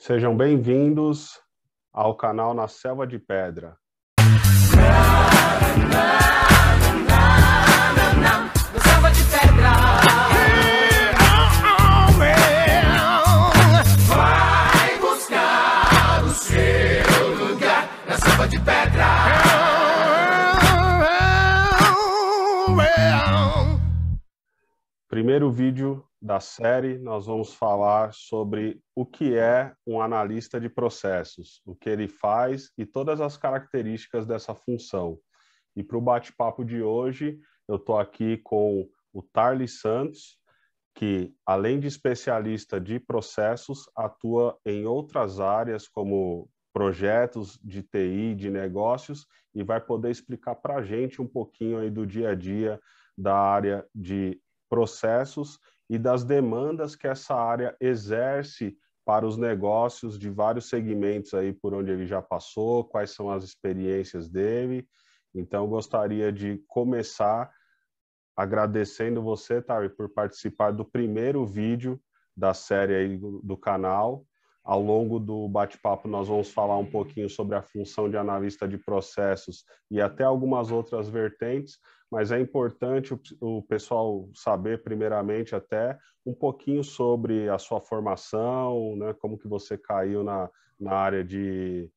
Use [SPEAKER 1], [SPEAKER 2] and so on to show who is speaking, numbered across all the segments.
[SPEAKER 1] Sejam bem-vindos ao canal Na Selva de Pedra.
[SPEAKER 2] Na selva de pedra. Vai buscar o seu lugar na selva de pedra.
[SPEAKER 1] Primeiro vídeo da série, nós vamos falar sobre o que é um analista de processos, o que ele faz e todas as características dessa função. E para o bate-papo de hoje, eu estou aqui com o Tarly Santos, que, além de especialista de processos, atua em outras áreas, como projetos de TI, de negócios, e vai poder explicar para a gente um pouquinho aí do dia a dia da área de processos e das demandas que essa área exerce para os negócios de vários segmentos aí por onde ele já passou, quais são as experiências dele. Então, eu gostaria de começar agradecendo você, Tarly, por participar do primeiro vídeo da série aí do canal. Ao longo do bate-papo, nós vamos falar um pouquinho sobre a função de analista de processos e até algumas outras vertentes, mas é importante o pessoal saber, primeiramente, até um pouquinho sobre a sua formação, né, como que você caiu na área de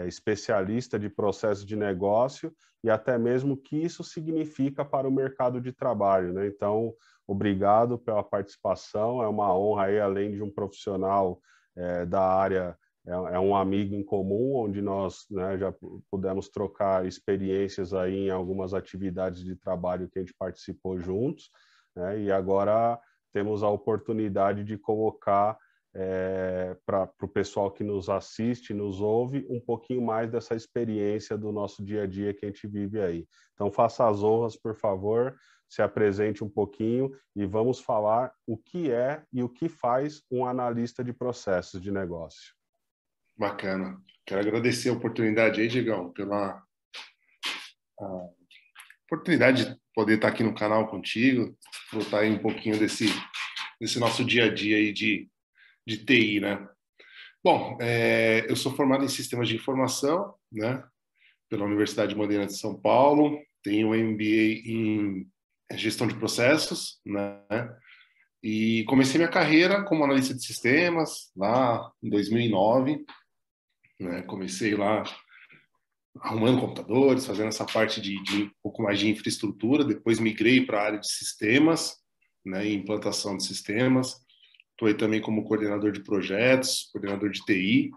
[SPEAKER 1] especialista de processo de negócio e até mesmo o que isso significa para o mercado de trabalho, né? Então, obrigado pela participação, é uma honra aí, além de um profissional da área, é um amigo em comum, onde nós, né, já pudemos trocar experiências aí em algumas atividades de trabalho que a gente participou juntos, né, e agora temos a oportunidade de colocar para o pessoal que nos assiste, nos ouve, um pouquinho mais dessa experiência do nosso dia a dia que a gente vive aí. Então, faça as honras, por favor, se apresente um pouquinho e vamos falar o que é e o que faz um analista de processos de negócio.
[SPEAKER 3] Bacana. Quero agradecer a oportunidade aí, Diegão, pela oportunidade de poder estar aqui no canal contigo, contar aí um pouquinho desse nosso dia a dia aí de TI, né? Bom, eu sou formado em Sistemas de Informação, né, pela Universidade Moderna de São Paulo, tenho um MBA em Gestão de Processos, né, e comecei minha carreira como analista de sistemas lá em 2009, né, comecei lá arrumando computadores, fazendo essa parte de um pouco mais de infraestrutura, depois migrei para a área de sistemas, né, e implantação de sistemas. Estou aí também como coordenador de projetos, coordenador de TI,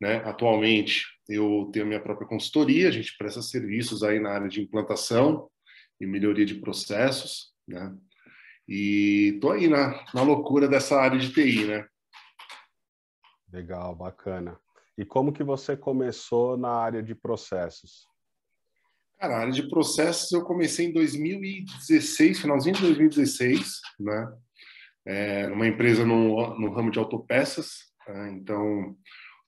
[SPEAKER 3] né? Atualmente eu tenho a minha própria consultoria, a gente presta serviços aí na área de implantação e melhoria de processos, né? E estou aí na loucura dessa área de TI, né?
[SPEAKER 1] Legal, bacana. E como que você começou na área de processos?
[SPEAKER 3] Cara, a área de processos eu comecei em 2016, finalzinho de 2016, né? Numa empresa no ramo de autopeças, né? Então, o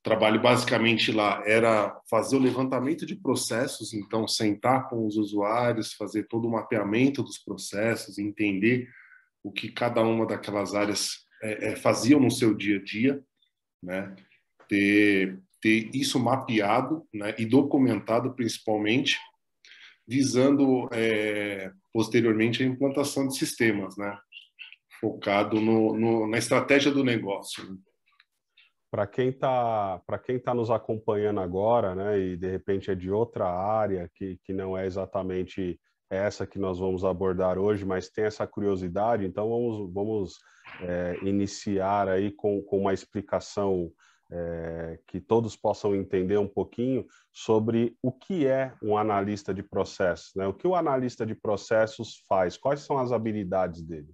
[SPEAKER 3] trabalho basicamente lá era fazer o levantamento de processos, então sentar com os usuários, fazer todo o mapeamento dos processos, entender o que cada uma daquelas áreas faziam no seu dia a dia, né? Ter isso mapeado, né, e documentado principalmente, visando posteriormente a implantação de sistemas, né? Focado na estratégia do negócio, né?
[SPEAKER 1] Para quem tá nos acompanhando agora, né, e de repente é de outra área que não é exatamente essa que nós vamos abordar hoje, mas tem essa curiosidade, então vamos iniciar aí com uma explicação que todos possam entender um pouquinho sobre o que é um analista de processos, né? O que o analista de processos faz? Quais são as habilidades dele?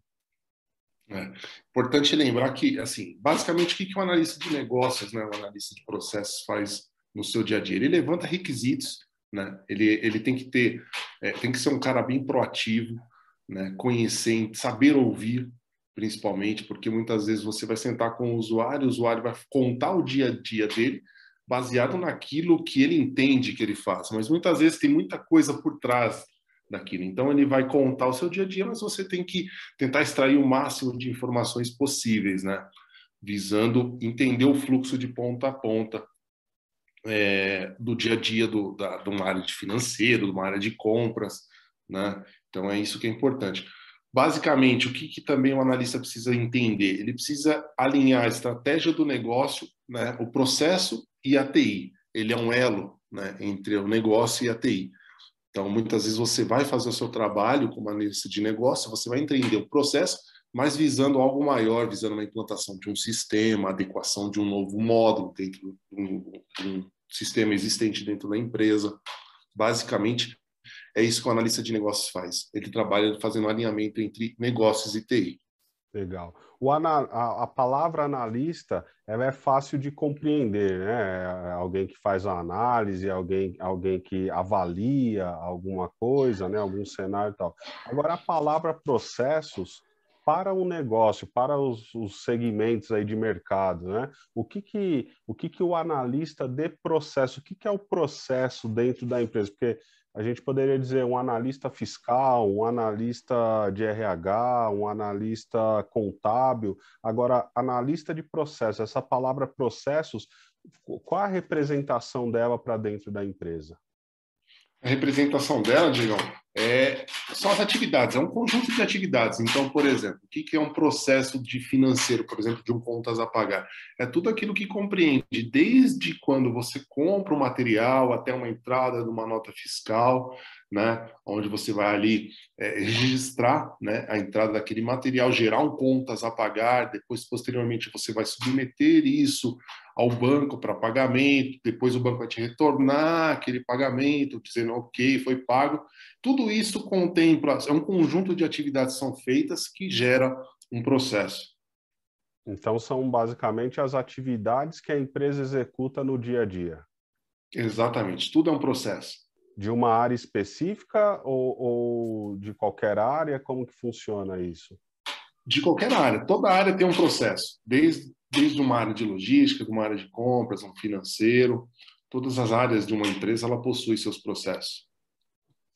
[SPEAKER 3] Importante lembrar que, assim, basicamente, o que um analista de negócios, né, um analista de processos faz no seu dia a dia? Ele levanta requisitos, né? Ele tem que tem que ser um cara bem proativo, né? Conhecer, saber ouvir, principalmente, porque muitas vezes você vai sentar com o usuário vai contar o dia a dia dele baseado naquilo que ele entende que ele faz, mas muitas vezes tem muita coisa por trás daquilo. Então, ele vai contar o seu dia a dia, mas você tem que tentar extrair o máximo de informações possíveis, né? visando entender o fluxo de ponta a ponta do dia a dia de uma área de financeiro, de uma área de compras, né? Então é isso que é importante. Basicamente, o que também o analista precisa entender? Ele precisa alinhar a estratégia do negócio, né, o processo e a TI. Ele é um elo, né, entre o negócio e a TI. Então, muitas vezes você vai fazer o seu trabalho como analista de negócio, você vai entender o processo, mas visando algo maior, visando uma implantação de um sistema, adequação de um novo módulo dentro de um sistema existente dentro da empresa. Basicamente, é isso que o analista de negócios faz. Ele trabalha fazendo um alinhamento entre negócios e TI.
[SPEAKER 1] Legal. A palavra analista, ela é fácil de compreender, né? É alguém que faz uma análise, alguém que avalia alguma coisa, né? Algum cenário e tal. Agora, a palavra processos, para o negócio, para os segmentos aí de mercado, né? O que o analista de processo, o que é o processo dentro da empresa? Porque a gente poderia dizer um analista fiscal, um analista de RH, um analista contábil. Agora, analista de processo, essa palavra processos, qual a representação dela para dentro da empresa?
[SPEAKER 3] A representação dela, Digão, são as atividades, é um conjunto de atividades. Então, por exemplo, o que é um processo de financeiro, por exemplo, de um contas a pagar? É tudo aquilo que compreende, desde quando você compra o material até uma entrada de uma nota fiscal, né, onde você vai ali registrar, né, a entrada daquele material, gerar um contas a pagar, depois, posteriormente, você vai submeter isso ao banco para pagamento, depois o banco vai te retornar aquele pagamento, dizendo ok, foi pago. Tudo isso contempla, é um conjunto de atividades que são feitas que gera um processo.
[SPEAKER 1] Então, são basicamente as atividades que a empresa executa no dia a dia.
[SPEAKER 3] Exatamente, tudo é um processo.
[SPEAKER 1] De uma área específica ou de qualquer área? Como que funciona isso?
[SPEAKER 3] De qualquer área, toda área tem um processo, desde uma área de logística, de uma área de compras, um financeiro, todas as áreas de uma empresa, ela possui seus processos.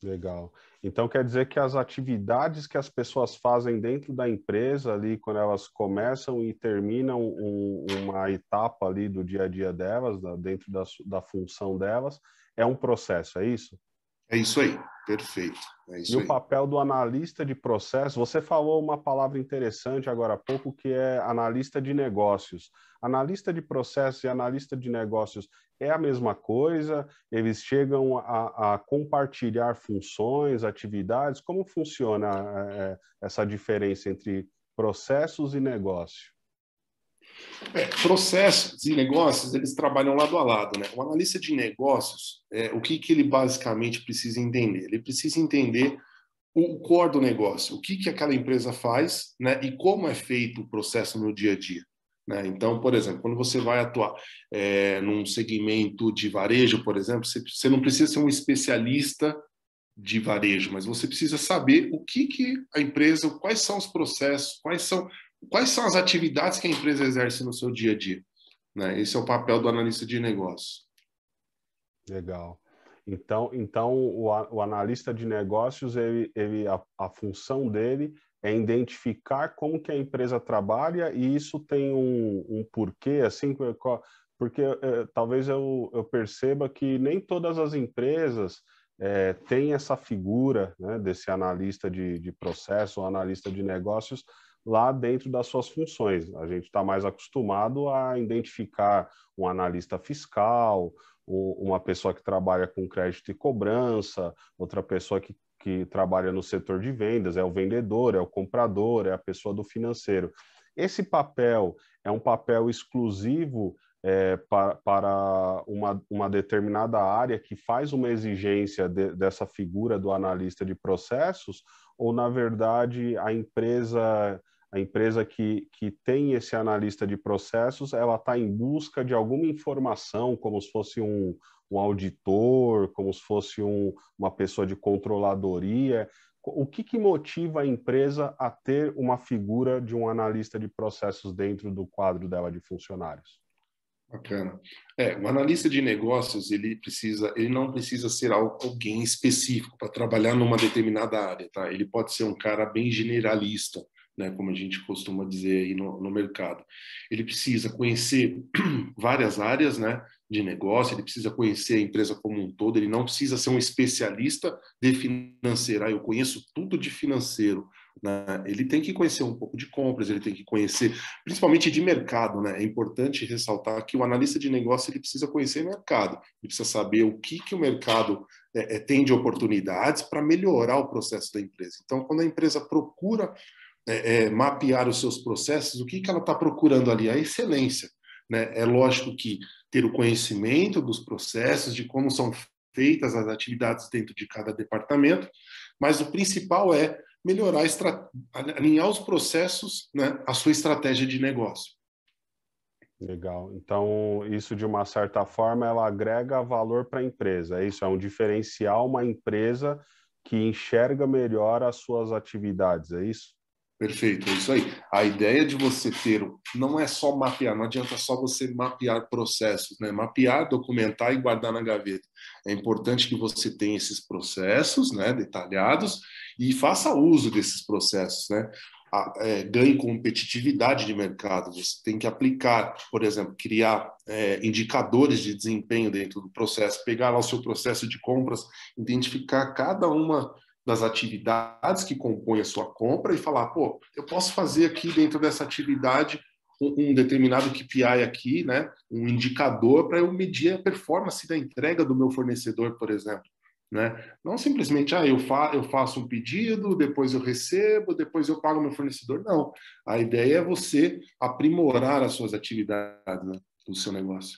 [SPEAKER 1] Legal. Então quer dizer que as atividades que as pessoas fazem dentro da empresa ali, quando elas começam e terminam uma etapa ali do dia a dia delas, dentro da função delas, é um processo, é isso?
[SPEAKER 3] É isso aí, perfeito. É isso
[SPEAKER 1] E o
[SPEAKER 3] aí.
[SPEAKER 1] papel do analista de processo, você falou uma palavra interessante agora há pouco, que é analista de negócios. Analista de processo e analista de negócios é a mesma coisa? Eles chegam a compartilhar funções, atividades? Como funciona essa diferença entre processos e negócio?
[SPEAKER 3] Processos e negócios, eles trabalham lado a lado, né? O analista de negócios, o que ele basicamente precisa entender? Ele precisa entender o core do negócio, o que aquela empresa faz, né? E como é feito o processo no dia a dia. Né? Então, por exemplo, quando você vai atuar num segmento de varejo, por exemplo, você não precisa ser um especialista de varejo, mas você precisa saber o que a empresa, quais são os processos, quais são as atividades que a empresa exerce no seu dia a dia. Né? Esse é o papel do analista de negócios.
[SPEAKER 1] Legal. Então o analista de negócios, a função dele é identificar como que a empresa trabalha, e isso tem um porquê, assim, porque talvez eu perceba que nem todas as empresas têm essa figura, né, desse analista de processo, ou analista de negócios, lá dentro das suas funções. A gente está mais acostumado a identificar um analista fiscal, uma pessoa que trabalha com crédito e cobrança, outra pessoa que trabalha no setor de vendas, é o vendedor, é o comprador, é a pessoa do financeiro. Esse papel é um papel exclusivo para uma determinada área que faz uma exigência dessa figura do analista de processos, ou, na verdade, a empresa que tem esse analista de processos, ela está em busca de alguma informação, como se fosse um auditor, como se fosse uma pessoa de controladoria. O que motiva a empresa a ter uma figura de um analista de processos dentro do quadro dela de funcionários?
[SPEAKER 3] Bacana. O analista de negócios, ele não precisa ser alguém específico para trabalhar numa determinada área, tá? Ele pode ser um cara bem generalista, né, como a gente costuma dizer aí no mercado. Ele precisa conhecer várias áreas, né, de negócio, ele precisa conhecer a empresa como um todo, ele não precisa ser um especialista de financeiro. Eu conheço tudo de financeiro. Né? Ele tem que conhecer um pouco de compras, ele tem que conhecer, principalmente de mercado. Né? É importante ressaltar que o analista de negócio ele precisa conhecer mercado, ele precisa saber o que o mercado tem de oportunidades para melhorar o processo da empresa. Então, quando a empresa procura mapear os seus processos, o que ela está procurando ali? A excelência. Né? É lógico que ter o conhecimento dos processos, de como são feitas as atividades dentro de cada departamento, mas o principal é melhorar, alinhar os processos, né, à sua estratégia de negócio.
[SPEAKER 1] Legal. Então, isso de uma certa forma, ela agrega valor para a empresa. É isso, é um diferencial, uma empresa que enxerga melhor as suas atividades, é isso?
[SPEAKER 3] Perfeito, é isso aí. A ideia de você ter, não é só mapear, não adianta só você mapear processos, né? Mapear, documentar e guardar na gaveta. É importante que você tenha esses processos, né, detalhados e faça uso desses processos, né? Ganhe competitividade de mercado. Você tem que aplicar, por exemplo, criar indicadores de desempenho dentro do processo, pegar lá o seu processo de compras, identificar cada uma das atividades que compõem a sua compra e falar, pô, eu posso fazer aqui dentro dessa atividade um determinado KPI aqui, né, um indicador para eu medir a performance da entrega do meu fornecedor, por exemplo. Né? Não simplesmente, eu faço um pedido, depois eu recebo, depois eu pago meu fornecedor. Não. A ideia é você aprimorar as suas atividades, né, do seu negócio.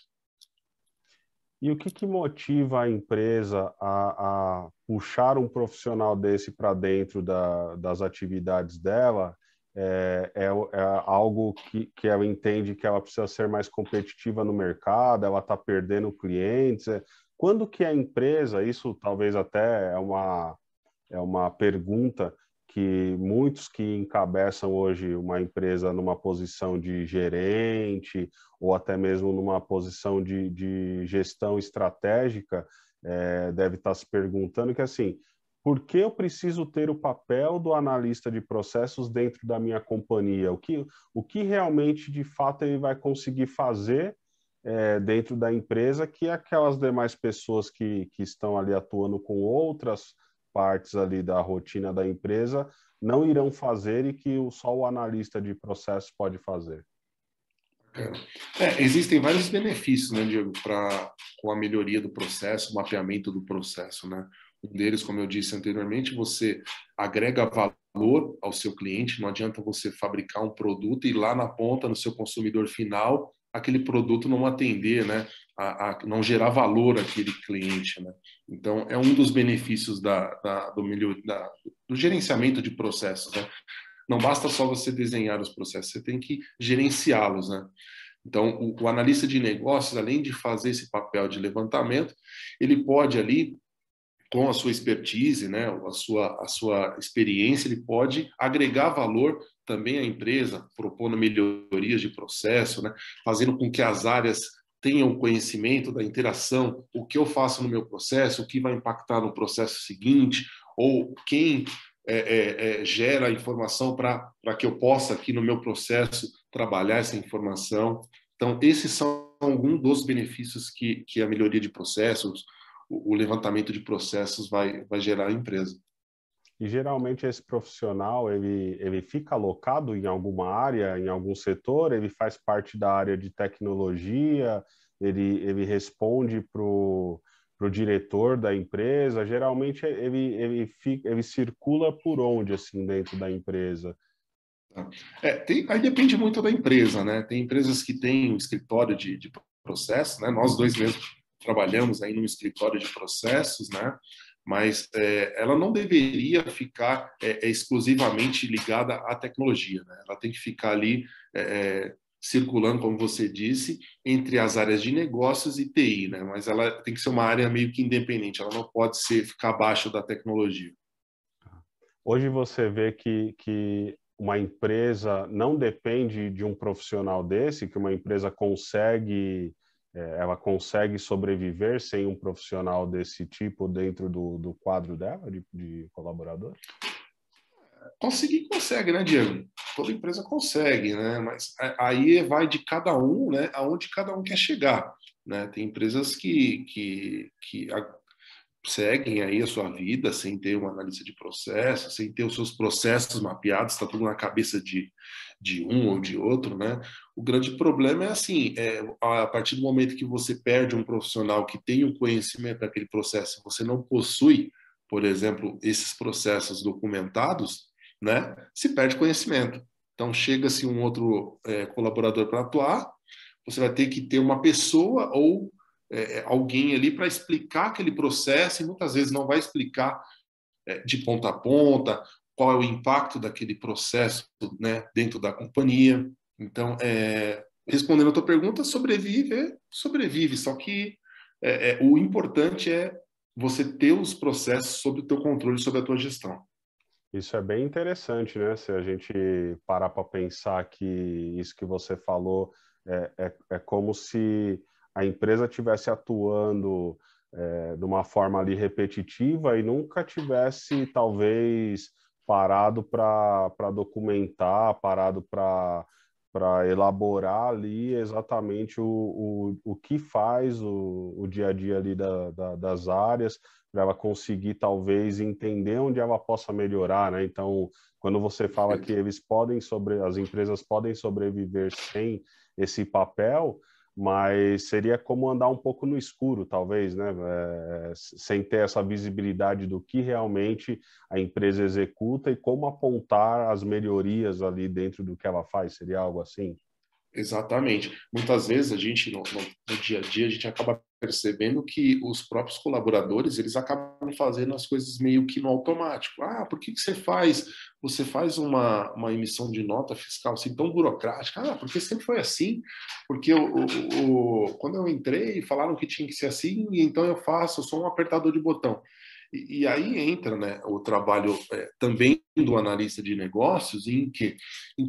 [SPEAKER 1] E o que motiva a empresa a puxar um profissional desse para dentro das atividades dela? É algo que ela entende que ela precisa ser mais competitiva no mercado, ela está perdendo clientes. Quando que a empresa, isso talvez até é uma pergunta que muitos que encabeçam hoje uma empresa numa posição de gerente ou até mesmo numa posição de gestão estratégica deve estar se perguntando que assim, por que eu preciso ter o papel do analista de processos dentro da minha companhia? O que realmente, de fato, ele vai conseguir fazer dentro da empresa que aquelas demais pessoas que estão ali atuando com outras partes ali da rotina da empresa não irão fazer e que só o analista de processos pode fazer.
[SPEAKER 3] Existem vários benefícios, né, Diego, com a melhoria do processo, o mapeamento do processo, né? Um deles, como eu disse anteriormente, você agrega valor ao seu cliente, não adianta você fabricar um produto e lá na ponta, no seu consumidor final, aquele produto não atender, né, não gerar valor àquele cliente, né? Então, é um dos benefícios do gerenciamento de processos, né? Não basta só você desenhar os processos, você tem que gerenciá-los, né? Então, o analista de negócios, além de fazer esse papel de levantamento, ele pode ali, com a sua expertise, né, a sua experiência, ele pode agregar valor também à empresa, propondo melhorias de processo, né, fazendo com que as áreas tenham conhecimento da interação, o que eu faço no meu processo, o que vai impactar no processo seguinte, ou quem gera a informação para que eu possa, aqui no meu processo, trabalhar essa informação. Então, esses são alguns dos benefícios que a melhoria de processos, o levantamento de processos vai gerar à empresa.
[SPEAKER 1] E geralmente esse profissional, ele fica alocado em alguma área, em algum setor, ele faz parte da área de tecnologia, ele responde para o diretor da empresa, geralmente ele circula por onde, assim, dentro da empresa?
[SPEAKER 3] Aí depende muito da empresa, né? Tem empresas que têm um escritório de processo, né? Nós dois mesmo trabalhamos aí num escritório de processos, né? Mas ela não deveria ficar exclusivamente ligada à tecnologia, né? Ela tem que ficar ali circulando, como você disse, entre as áreas de negócios e TI, né? Mas ela tem que ser uma área meio que independente, ela não pode ficar abaixo da tecnologia.
[SPEAKER 1] Hoje você vê que uma empresa não depende de um profissional desse, que uma empresa ela consegue sobreviver sem um profissional desse tipo dentro do quadro dela, de colaborador?
[SPEAKER 3] Conseguir consegue, né, Diego? Toda empresa consegue, né? Mas aí vai de cada um, né? Aonde cada um quer chegar, né? Tem empresas que seguem aí a sua vida sem ter uma análise de processo, sem ter os seus processos mapeados, está tudo na cabeça de um ou de outro, né? O grande problema é assim, a partir do momento que você perde um profissional que tem o conhecimento daquele processo, você não possui, por exemplo, esses processos documentados, né? Se perde conhecimento. Então chega-se um outro colaborador para atuar, você vai ter que ter uma pessoa ou alguém ali para explicar aquele processo e muitas vezes não vai explicar de ponta a ponta qual é o impacto daquele processo, né, dentro da companhia. Então, respondendo a tua pergunta, sobrevive, só que o importante é você ter os processos sob o teu controle, sob a tua gestão.
[SPEAKER 1] Isso é bem interessante, né? Se a gente parar para pensar que isso que você falou é como se a empresa estivesse atuando de uma forma ali repetitiva e nunca tivesse, talvez, parado para documentar, parado para elaborar ali exatamente o que faz o dia a dia ali das áreas, para ela conseguir talvez entender onde ela possa melhorar, né? Então, quando você fala que as empresas podem sobreviver sem esse papel, mas seria como andar um pouco no escuro, talvez, né? Sem ter essa visibilidade do que realmente a empresa executa e como apontar as melhorias ali dentro do que ela faz, seria algo assim?
[SPEAKER 3] Exatamente. Muitas vezes a gente, no dia a dia, a gente acaba percebendo que os próprios colaboradores, eles acabam fazendo as coisas meio que no automático. Ah, por que você faz? Você faz uma emissão de nota fiscal assim tão burocrática? Ah, porque sempre foi assim. Porque quando eu entrei, falaram que tinha que ser assim, e então eu faço, eu sou um apertador de botão. E aí entra, né, o trabalho também do analista de negócios em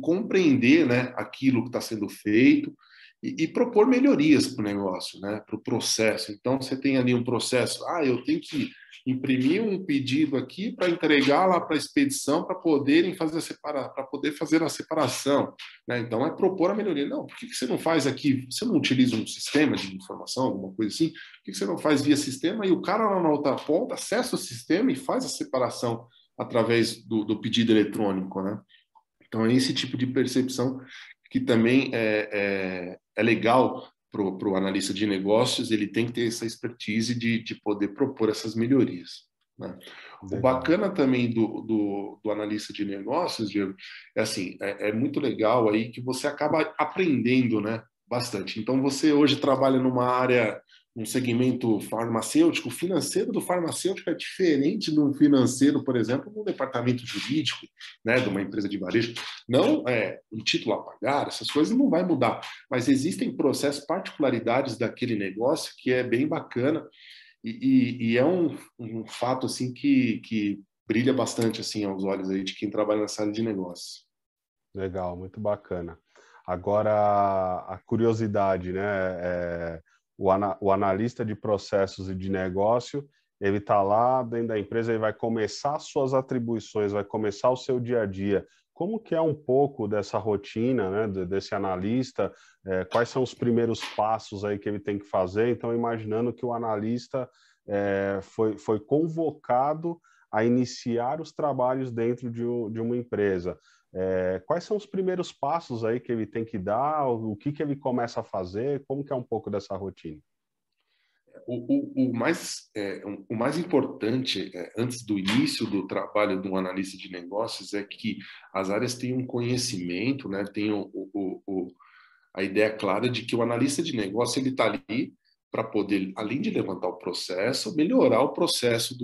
[SPEAKER 3] compreender, né, aquilo que está sendo feito e propor melhorias para o negócio, né, para o processo. Então, você tem ali um processo, eu tenho que imprimir um pedido aqui para entregar lá para a expedição para poderem para poder fazer a separação, né? Então, é propor a melhoria. Não, por que você não faz aqui? Você não utiliza um sistema de informação, alguma coisa assim? Por que você não faz via sistema e o cara lá na outra ponta acessa o sistema e faz a separação através do pedido eletrônico, né? Então, é esse tipo de percepção que também é legal para o analista de negócios, ele tem que ter essa expertise de poder propor essas melhorias, né? O
[SPEAKER 1] Legal.
[SPEAKER 3] bacana também do analista de negócios, Diego, é assim, é muito legal aí que você acaba aprendendo, né, bastante. Então, você hoje trabalha numa área, um segmento farmacêutico, o financeiro do farmacêutico é diferente do financeiro, por exemplo, do departamento jurídico, né, de uma empresa de varejo. Não um título a pagar, essas coisas não vai mudar, mas existem processos, particularidades daquele negócio que é bem bacana e é um fato assim que brilha bastante assim aos olhos aí de quem trabalha nessa área de negócios.
[SPEAKER 1] Legal, muito bacana. Agora, a curiosidade, né? O analista de processos e de negócio, ele está lá dentro da empresa, ele vai começar suas atribuições, vai começar o seu dia a dia. Como que é um pouco dessa rotina, né, desse analista? Quais são os primeiros passos aí que ele tem que fazer? Então, imaginando que o analista foi convocado a iniciar os trabalhos dentro de uma empresa. Quais são os primeiros passos aí que ele tem que dar? O que ele começa a fazer? Como que é um pouco dessa rotina?
[SPEAKER 3] O mais importante antes do início do trabalho de um analista de negócios é que as áreas tenham um conhecimento, né, tenham a ideia clara de que o analista de negócio ele está ali para poder, além de levantar o processo, melhorar o processo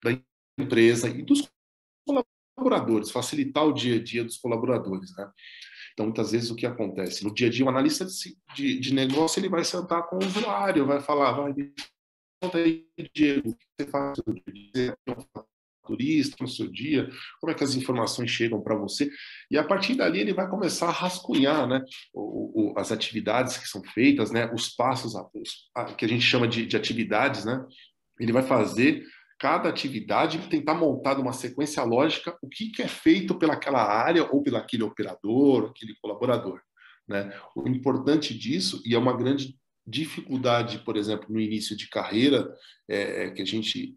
[SPEAKER 3] da empresa e dos colaboradores, facilitar o dia a dia dos colaboradores, né? Então, muitas vezes, o que acontece? No dia a dia, o analista de negócio ele vai sentar com o usuário, vai falar, me conta aí, Diego, o que você faz no dia a dia, turista no seu dia, como é que as informações chegam para você, e a partir dali ele vai começar a rascunhar, né, as atividades que são feitas, né, os passos que a gente chama de atividades, né, ele vai fazer cada atividade e tentar montar uma sequência lógica o que é feito pelaquela área ou pelaquele operador, aquele colaborador, né? O importante disso, e é uma grande dificuldade, por exemplo, no início de carreira, que a gente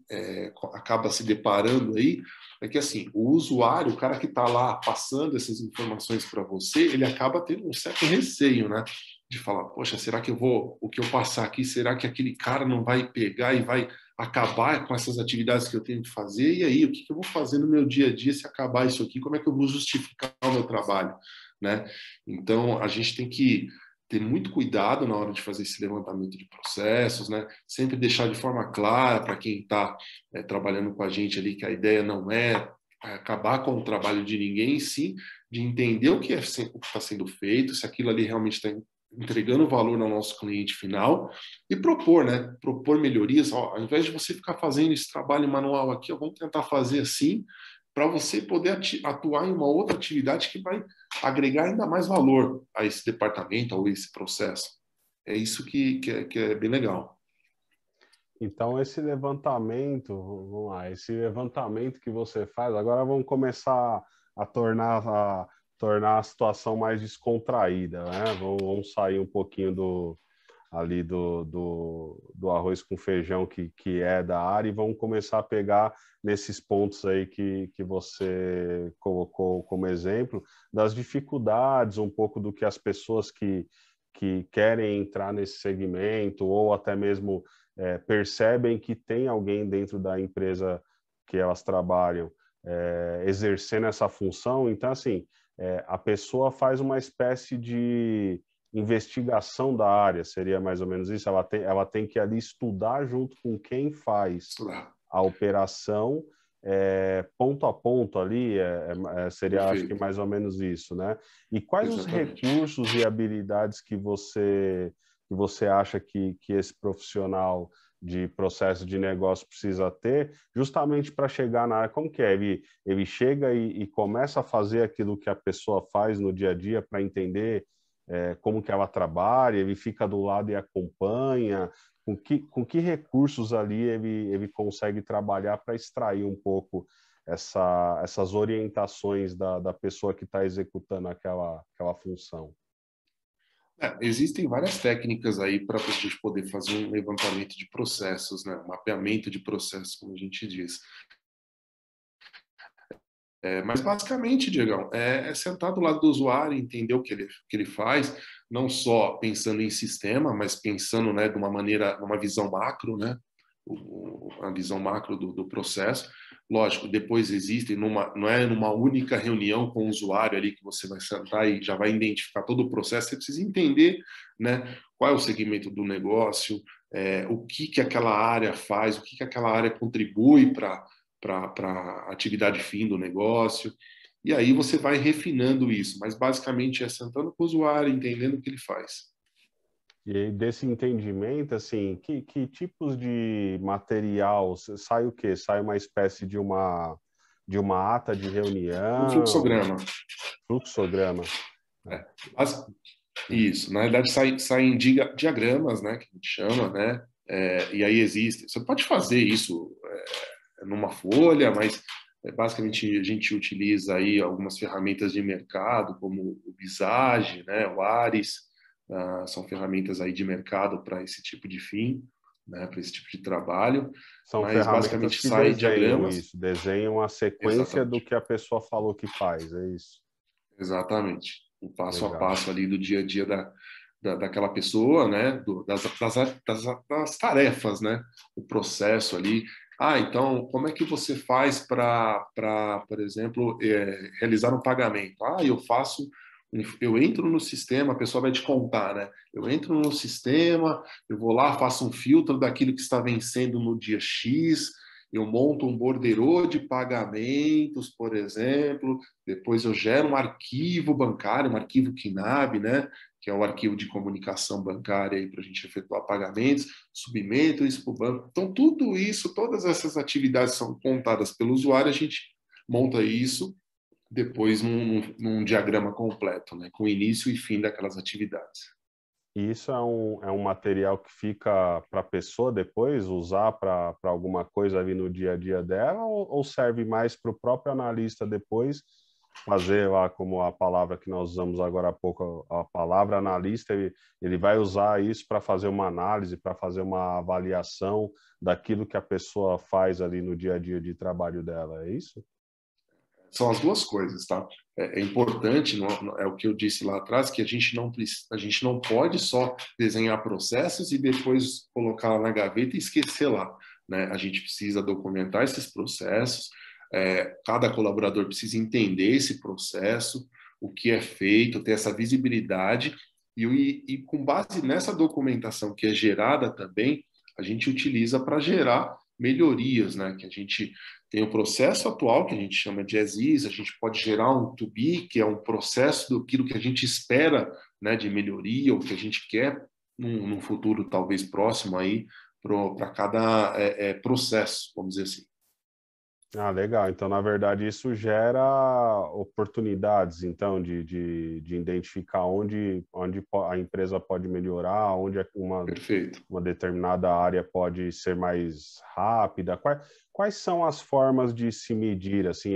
[SPEAKER 3] acaba se deparando aí, é que assim, o usuário, o cara que está lá passando essas informações para você, ele acaba tendo um certo receio, né? De falar, poxa, será que o que eu passar aqui, será que aquele cara não vai pegar e vai acabar com essas atividades que eu tenho que fazer? E aí, o que eu vou fazer no meu dia a dia se acabar isso aqui? Como é que eu vou justificar o meu trabalho, né? Então, a gente tem que ter muito cuidado na hora de fazer esse levantamento de processos, né? Sempre deixar de forma clara para quem está trabalhando com a gente ali que a ideia não é acabar com o trabalho de ninguém, sim de entender o que está sendo feito, se aquilo ali realmente está entregando valor ao nosso cliente final e propor, né? Propor melhorias. Ó, ao invés de você ficar fazendo esse trabalho manual aqui, vamos tentar fazer assim para você poder atuar em uma outra atividade que vai agregar ainda mais valor a esse departamento ou esse processo. É isso que é bem legal.
[SPEAKER 1] Então, esse levantamento, vamos lá, esse levantamento que você faz, agora vamos começar a tornar a situação mais descontraída, né? Vamos sair um pouquinho do arroz com feijão que é da área e vamos começar a pegar nesses pontos aí que você colocou como exemplo, das dificuldades, um pouco do que as pessoas que querem entrar nesse segmento ou até mesmo percebem que tem alguém dentro da empresa que elas trabalham exercendo essa função. Então, assim, a pessoa faz uma espécie de investigação da área, seria mais ou menos isso? Ela tem que ali estudar junto com quem faz a operação, ponto a ponto ali, seria, acho que mais ou menos isso, né? E quais
[SPEAKER 3] Exatamente.
[SPEAKER 1] os recursos e habilidades que você acha que esse profissional de processo de negócio precisa ter, justamente para chegar na área? Como que é? Ele chega e começa a fazer aquilo que a pessoa faz no dia a dia para entender como que ela trabalha, ele fica do lado e acompanha, com que recursos ali ele consegue trabalhar para extrair um pouco essas orientações da pessoa que está executando aquela função.
[SPEAKER 3] Existem várias técnicas aí para a gente poder fazer um levantamento de processos, né? Um mapeamento de processos, como a gente diz. Mas basicamente, Diegão, é sentar do lado do usuário, entender o que ele faz, não só pensando em sistema, mas pensando, né, de uma maneira, numa visão macro, né? A visão macro do processo. Lógico, depois existem, não é numa única reunião com o usuário ali que você vai sentar e já vai identificar todo o processo, você precisa entender, né, qual é o segmento do negócio, o que aquela área faz, o que aquela área contribui para a atividade fim do negócio. E aí você vai refinando isso, mas basicamente é sentando com o usuário, entendendo o que ele faz.
[SPEAKER 1] E aí, desse entendimento, assim, que tipos de material sai o quê? Sai uma espécie de uma ata de
[SPEAKER 3] Um
[SPEAKER 1] reunião,
[SPEAKER 3] fluxograma.
[SPEAKER 1] fluxograma.
[SPEAKER 3] É. Isso, na verdade saem diagramas, né, que a gente chama, né, e aí existe. Você pode fazer isso numa folha, mas basicamente a gente utiliza aí algumas ferramentas de mercado, como o Visage, né, o Ares, são ferramentas aí de mercado para esse tipo de fim, né, para esse tipo de trabalho,
[SPEAKER 1] São
[SPEAKER 3] mas
[SPEAKER 1] ferramentas
[SPEAKER 3] basicamente
[SPEAKER 1] que
[SPEAKER 3] saem
[SPEAKER 1] desenham
[SPEAKER 3] diagramas.
[SPEAKER 1] isso, desenham a sequência do
[SPEAKER 3] Exatamente.
[SPEAKER 1] que a pessoa falou que faz, é isso.
[SPEAKER 3] Exatamente. O passo a
[SPEAKER 1] Legal.
[SPEAKER 3] passo ali do dia a dia daquela pessoa, né? Das tarefas, né? O processo ali. Então, como é que você faz por exemplo, realizar um pagamento? Eu entro no sistema, a pessoa vai te contar, né? Eu entro no sistema, eu vou lá, faço um filtro daquilo que está vencendo no dia X, eu monto um borderô de pagamentos, por exemplo, depois eu gero um arquivo bancário, um arquivo KNAB, né? Que é o arquivo de comunicação bancária para a gente efetuar pagamentos, submeto isso para o banco. Então, tudo isso, todas essas atividades são contadas pelo usuário, a gente monta isso depois num diagrama completo, né? Com início e fim daquelas atividades.
[SPEAKER 1] E isso é um material que fica para a pessoa depois usar para alguma coisa ali no dia a dia dela, ou serve mais para o próprio analista depois fazer lá, como a palavra que nós usamos agora há pouco, a palavra analista, ele vai usar isso para fazer uma análise, para fazer uma avaliação daquilo que a pessoa faz ali no dia a dia de trabalho dela, é isso?
[SPEAKER 3] São as duas coisas, tá? É importante, é o que eu disse lá atrás, que a gente não pode só desenhar processos e depois colocar lá na gaveta e esquecer lá, né? A gente precisa documentar esses processos, cada colaborador precisa entender esse processo, o que é feito, ter essa visibilidade e com base nessa documentação que é gerada também, a gente utiliza para gerar melhorias, né? Que a gente tem o processo atual, que a gente chama de as-is, a gente pode gerar um to-be, que é um processo daquilo que a gente espera, né, de melhoria, ou que a gente quer num futuro talvez próximo aí, para cada processo, vamos dizer assim.
[SPEAKER 1] Ah, legal. Então, na verdade, isso gera oportunidades, então, de identificar onde a empresa pode melhorar, onde
[SPEAKER 3] Perfeito.
[SPEAKER 1] uma determinada área pode ser mais rápida. Quais são as formas de se medir? Assim,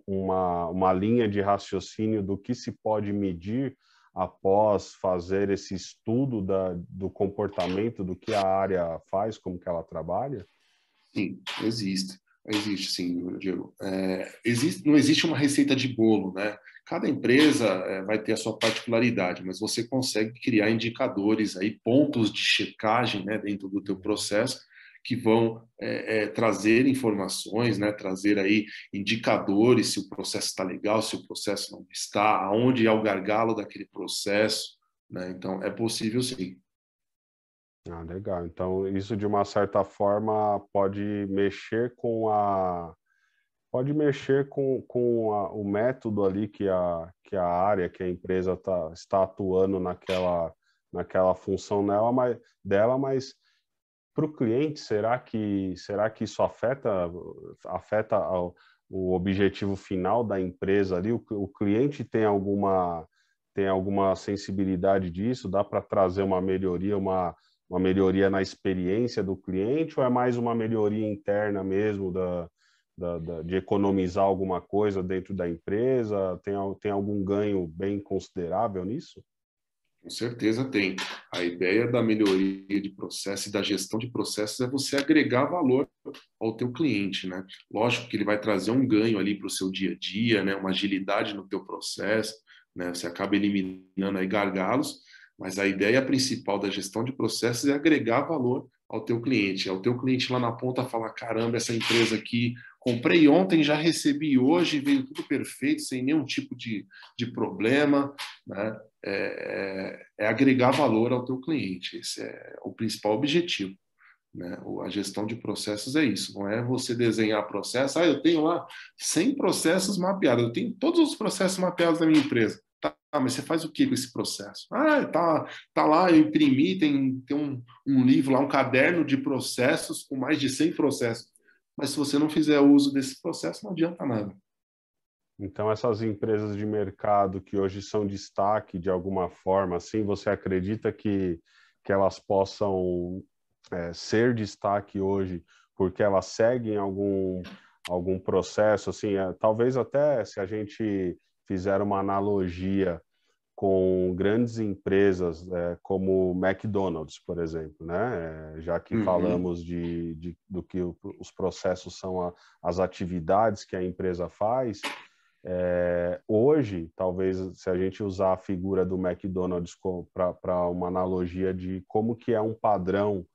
[SPEAKER 1] uma linha de raciocínio do que se pode medir após fazer esse estudo do comportamento, do que a área faz, como que ela trabalha?
[SPEAKER 3] Sim, existe. Existe, sim, Diego. Não existe uma receita de bolo, né? Cada empresa vai ter a sua particularidade, mas você consegue criar indicadores aí, pontos de checagem, né, dentro do teu processo que vão trazer informações, né, trazer aí indicadores se o processo está legal, se o processo não está, aonde é o gargalo daquele processo, né? Então, é possível sim.
[SPEAKER 1] Ah, legal. Então, isso de uma certa forma pode mexer o método ali que a área, que a empresa está atuando naquela função dela, mas para o cliente, será que isso afeta o objetivo final da empresa ali? O cliente tem alguma sensibilidade disso? Dá para trazer uma melhoria na experiência do cliente, ou é mais uma melhoria interna mesmo de economizar alguma coisa dentro da empresa? Tem algum ganho bem considerável nisso?
[SPEAKER 3] Com certeza tem. A ideia da melhoria de processo e da gestão de processos é você agregar valor ao teu cliente, né? Lógico que ele vai trazer um ganho ali para o seu dia a dia, né? Uma agilidade no teu processo, né? Você acaba eliminando aí gargalos, mas a ideia principal da gestão de processos é agregar valor ao teu cliente. É o teu cliente lá na ponta falar, caramba, essa empresa aqui, comprei ontem, já recebi hoje, veio tudo perfeito, sem nenhum tipo de problema, né? É agregar valor ao teu cliente. Esse é o principal objetivo, né? A gestão de processos é isso, não é você desenhar processos. Eu tenho lá 100 processos mapeados, eu tenho todos os processos mapeados da minha empresa. Tá, mas você faz o que com esse processo? Tá lá, eu imprimi, tem um livro lá, um caderno de processos com mais de 100 processos. Mas se você não fizer uso desse processo, não adianta nada.
[SPEAKER 1] Então, essas empresas de mercado que hoje são destaque de alguma forma, assim, você acredita que elas possam ser destaque hoje porque elas seguem algum processo, assim, talvez até se a gente fizer uma analogia com grandes empresas como o McDonald's, por exemplo, né? Já que
[SPEAKER 3] Uhum.
[SPEAKER 1] falamos do que os processos são as atividades que a empresa faz, hoje, talvez, se a gente usar a figura do McDonald's para uma analogia de como que é um padrão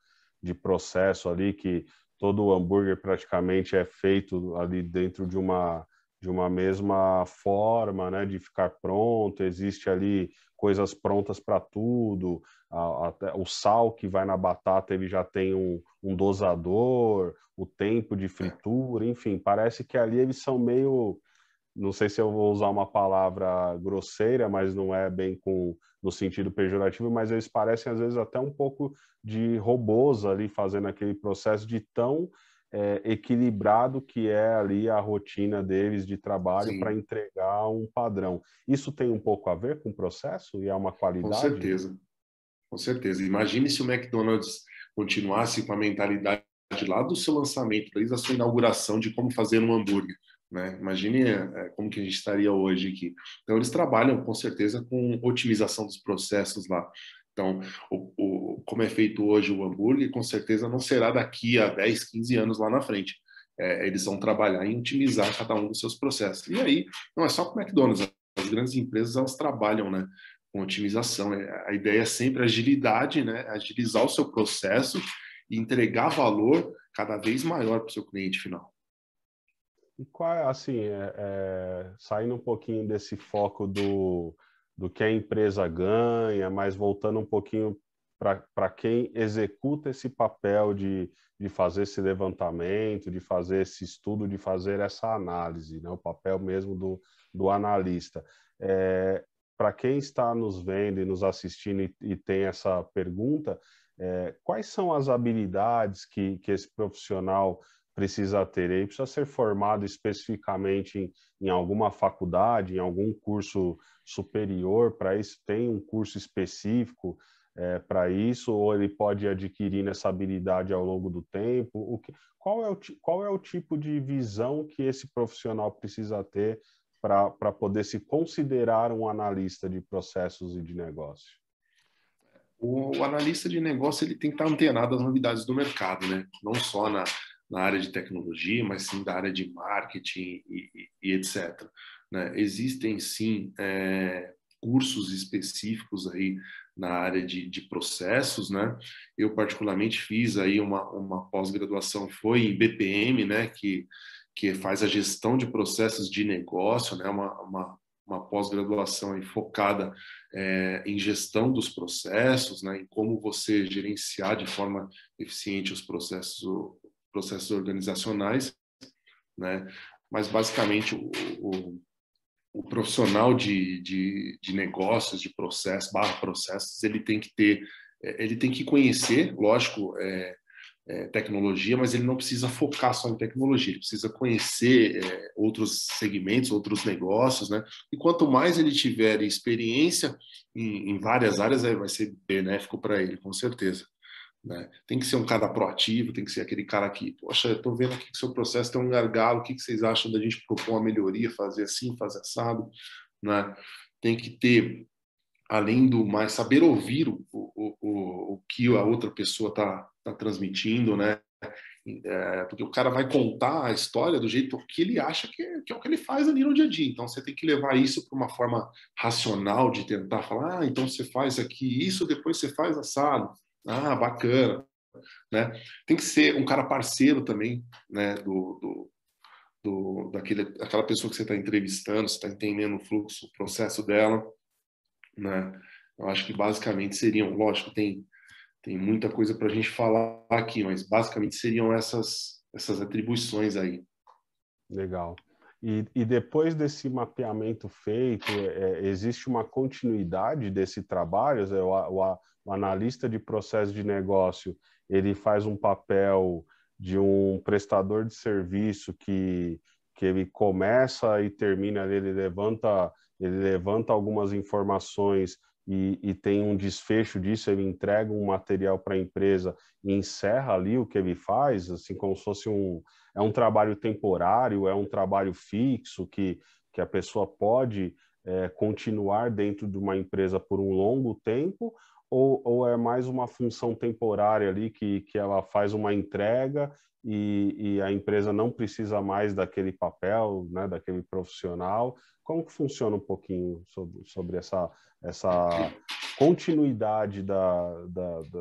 [SPEAKER 1] de processo ali, que todo o hambúrguer praticamente é feito ali dentro de uma mesma forma, né, de ficar pronto, existe ali coisas prontas para tudo, até o sal que vai na batata, ele já tem um dosador, o tempo de fritura, enfim, parece que ali eles são meio, não sei se eu vou usar uma palavra grosseira, mas não é bem no sentido pejorativo, mas eles parecem às vezes até um pouco de robôs ali fazendo aquele processo de tão equilibrado que é ali a rotina deles de trabalho para
[SPEAKER 3] Sim,
[SPEAKER 1] entregar um padrão. Isso tem um pouco a ver com o processo e é uma
[SPEAKER 3] com
[SPEAKER 1] qualidade?
[SPEAKER 3] certeza. Com certeza. Imagine se o McDonald's continuasse com a mentalidade lá do seu lançamento, desde a sua inauguração de como fazer um hambúrguer, né? Imagine como que a gente estaria hoje aqui. Então, eles trabalham, com certeza, com otimização dos processos lá. Então, como é feito hoje o hambúrguer, com certeza não será daqui a 10, 15 anos lá na frente. Eles vão trabalhar em otimizar cada um dos seus processos. E aí, não é só com o McDonald's, as grandes empresas, elas trabalham, né, com otimização. A ideia é sempre agilidade, né? Agilizar o seu processo e entregar valor cada vez maior para o seu cliente final.
[SPEAKER 1] E qual é, assim, saindo um pouquinho desse foco do que a empresa ganha, mas voltando um pouquinho para quem executa esse papel de fazer esse levantamento, de fazer esse estudo, de fazer essa análise, né? O papel mesmo do analista. Para quem está nos vendo e nos assistindo e tem essa pergunta, quais são as habilidades que esse profissional precisa ter? Ele precisa ser formado especificamente em alguma faculdade, em algum curso superior para isso? Tem um curso específico para isso? Ou ele pode adquirir essa habilidade ao longo do tempo? Qual é o tipo de visão que esse profissional precisa ter para poder se considerar um analista de processos e de negócio?
[SPEAKER 3] O analista de negócio ele tem que estar antenado às novidades do mercado, né? Não só na área de tecnologia, mas sim da área de marketing e etc. Né? Existem sim cursos específicos aí na área de processos, né? Eu particularmente fiz aí uma pós-graduação, foi em BPM, né? Que faz a gestão de processos de negócio, né? Uma pós-graduação focada em gestão dos processos, né, em como você gerenciar de forma eficiente os processos organizacionais, né, mas basicamente o profissional de negócios, de processo, processos, ele tem que conhecer, lógico, tecnologia, mas ele não precisa focar só em tecnologia, ele precisa conhecer outros segmentos, outros negócios, né? E quanto mais ele tiver experiência em várias áreas, vai ser benéfico para ele, com certeza. Né? Tem que ser um cara proativo, tem que ser aquele cara que, poxa, eu estou vendo aqui que o seu processo tem um gargalo, o que vocês acham da gente propor uma melhoria, fazer assim, fazer assado, né? Tem que ter, além do mais, saber ouvir o que a outra pessoa está transmitindo, né? Porque o cara vai contar a história do jeito que ele acha que é o que ele faz ali no dia a dia. Então você tem que levar isso para uma forma racional de tentar falar, então você faz aqui isso, depois você faz assado. Ah, bacana, né? Tem que ser um cara parceiro também, né? Daquela pessoa que você está entrevistando, você está entendendo o fluxo, o processo dela, né? Eu acho que basicamente seriam, lógico, tem muita coisa para a gente falar aqui, mas basicamente seriam essas atribuições aí.
[SPEAKER 1] Legal. E depois desse mapeamento feito, existe uma continuidade desse trabalho? O analista de processo de negócio, ele faz um papel de um prestador de serviço que ele começa e termina, ele levanta algumas informações e tem um desfecho disso, ele entrega um material para a empresa e encerra ali o que ele faz, assim como se fosse é um trabalho temporário, é um trabalho fixo que a pessoa pode continuar dentro de uma empresa por um longo tempo, ou é mais uma função temporária ali que ela faz uma entrega e a empresa não precisa mais daquele papel, né, daquele profissional? Como que funciona um pouquinho sobre essa continuidade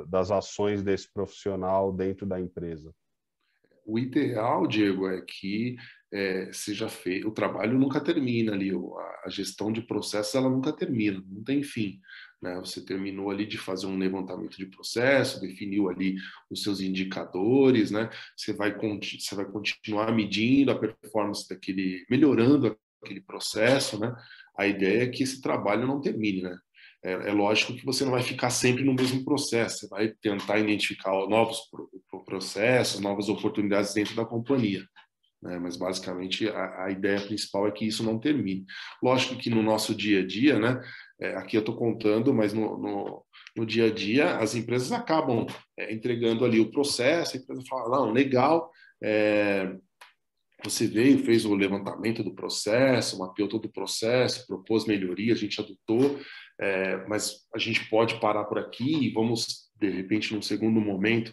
[SPEAKER 1] das ações desse profissional dentro da empresa?
[SPEAKER 3] O ideal, Diego, é que seja feito. O trabalho nunca termina ali, a gestão de processo ela nunca termina, não tem fim. Né? Você terminou ali de fazer um levantamento de processo, definiu ali os seus indicadores, né? Você vai continuar medindo a performance melhorando aquele processo, né? A ideia é que esse trabalho não termine, né? É lógico que você não vai ficar sempre no mesmo processo, você vai tentar identificar novos processos, novas oportunidades dentro da companhia, né? Mas basicamente a ideia principal é que isso não termine. Lógico que no nosso dia a dia, né? Aqui eu estou contando, mas no dia a dia as empresas acabam entregando ali o processo, a empresa fala, não, legal, você veio, fez o levantamento do processo, mapeou todo o processo, propôs melhoria, a gente adotou, mas a gente pode parar por aqui e vamos, de repente, num segundo momento,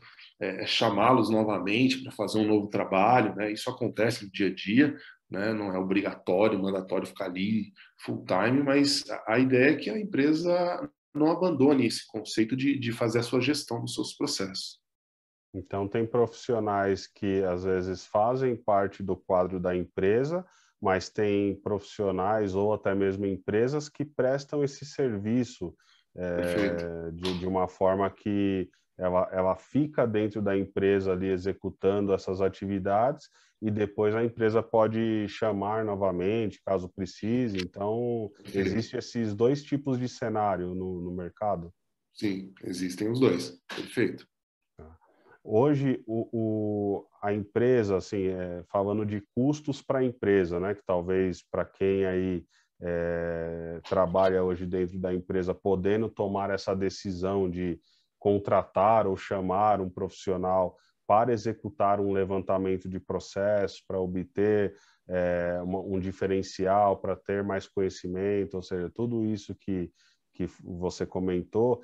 [SPEAKER 3] chamá-los novamente para fazer um novo trabalho, né? Isso acontece no dia a dia, né? Não é obrigatório, mandatório ficar ali full time, mas a ideia é que a empresa não abandone esse conceito de fazer a sua gestão dos seus processos.
[SPEAKER 1] Então, tem profissionais que às vezes fazem parte do quadro da empresa, mas tem profissionais ou até mesmo empresas que prestam esse serviço
[SPEAKER 3] Perfeito.
[SPEAKER 1] de uma forma que ela fica dentro da empresa ali executando essas atividades e depois a empresa pode chamar novamente, caso precise. Então,
[SPEAKER 3] Perfeito.
[SPEAKER 1] existem esses dois tipos de cenário no mercado.
[SPEAKER 3] Sim, existem os dois. Perfeito.
[SPEAKER 1] Hoje, a empresa, assim, falando de custos para a empresa, né, que talvez para quem aí trabalha hoje dentro da empresa, podendo tomar essa decisão de contratar ou chamar um profissional para executar um levantamento de processo, para obter um diferencial, para ter mais conhecimento, ou seja, tudo isso que você comentou,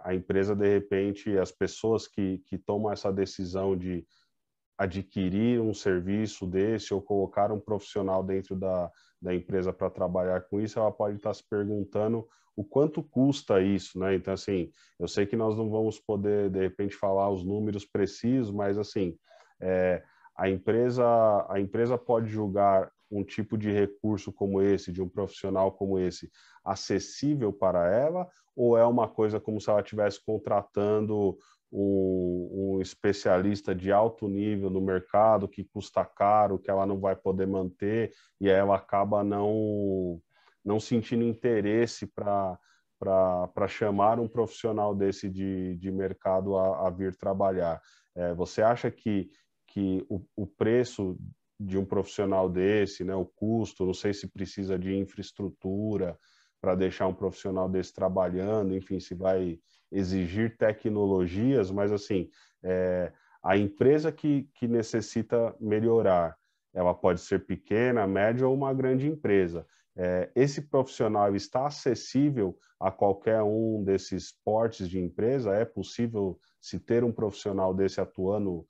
[SPEAKER 1] a empresa, de repente, as pessoas que tomam essa decisão de adquirir um serviço desse ou colocar um profissional dentro da empresa para trabalhar com isso, ela pode estar se perguntando o quanto custa isso, né? Então, assim, eu sei que nós não vamos poder, de repente, falar os números precisos, mas, assim, é, a empresa pode julgar um tipo de recurso como esse, de um profissional como esse, acessível para ela, ou é uma coisa como se ela estivesse contratando um especialista de alto nível no mercado que custa caro, que ela não vai poder manter, e aí ela acaba não sentindo interesse para chamar um profissional desse de mercado a vir trabalhar. Você acha que o preço de um profissional desse, né, o custo, não sei se precisa de infraestrutura para deixar um profissional desse trabalhando, enfim, se vai exigir tecnologias, mas assim, a empresa que necessita melhorar, ela pode ser pequena, média ou uma grande empresa. Esse profissional está acessível a qualquer um desses portes de empresa? É possível se ter um profissional desse atuando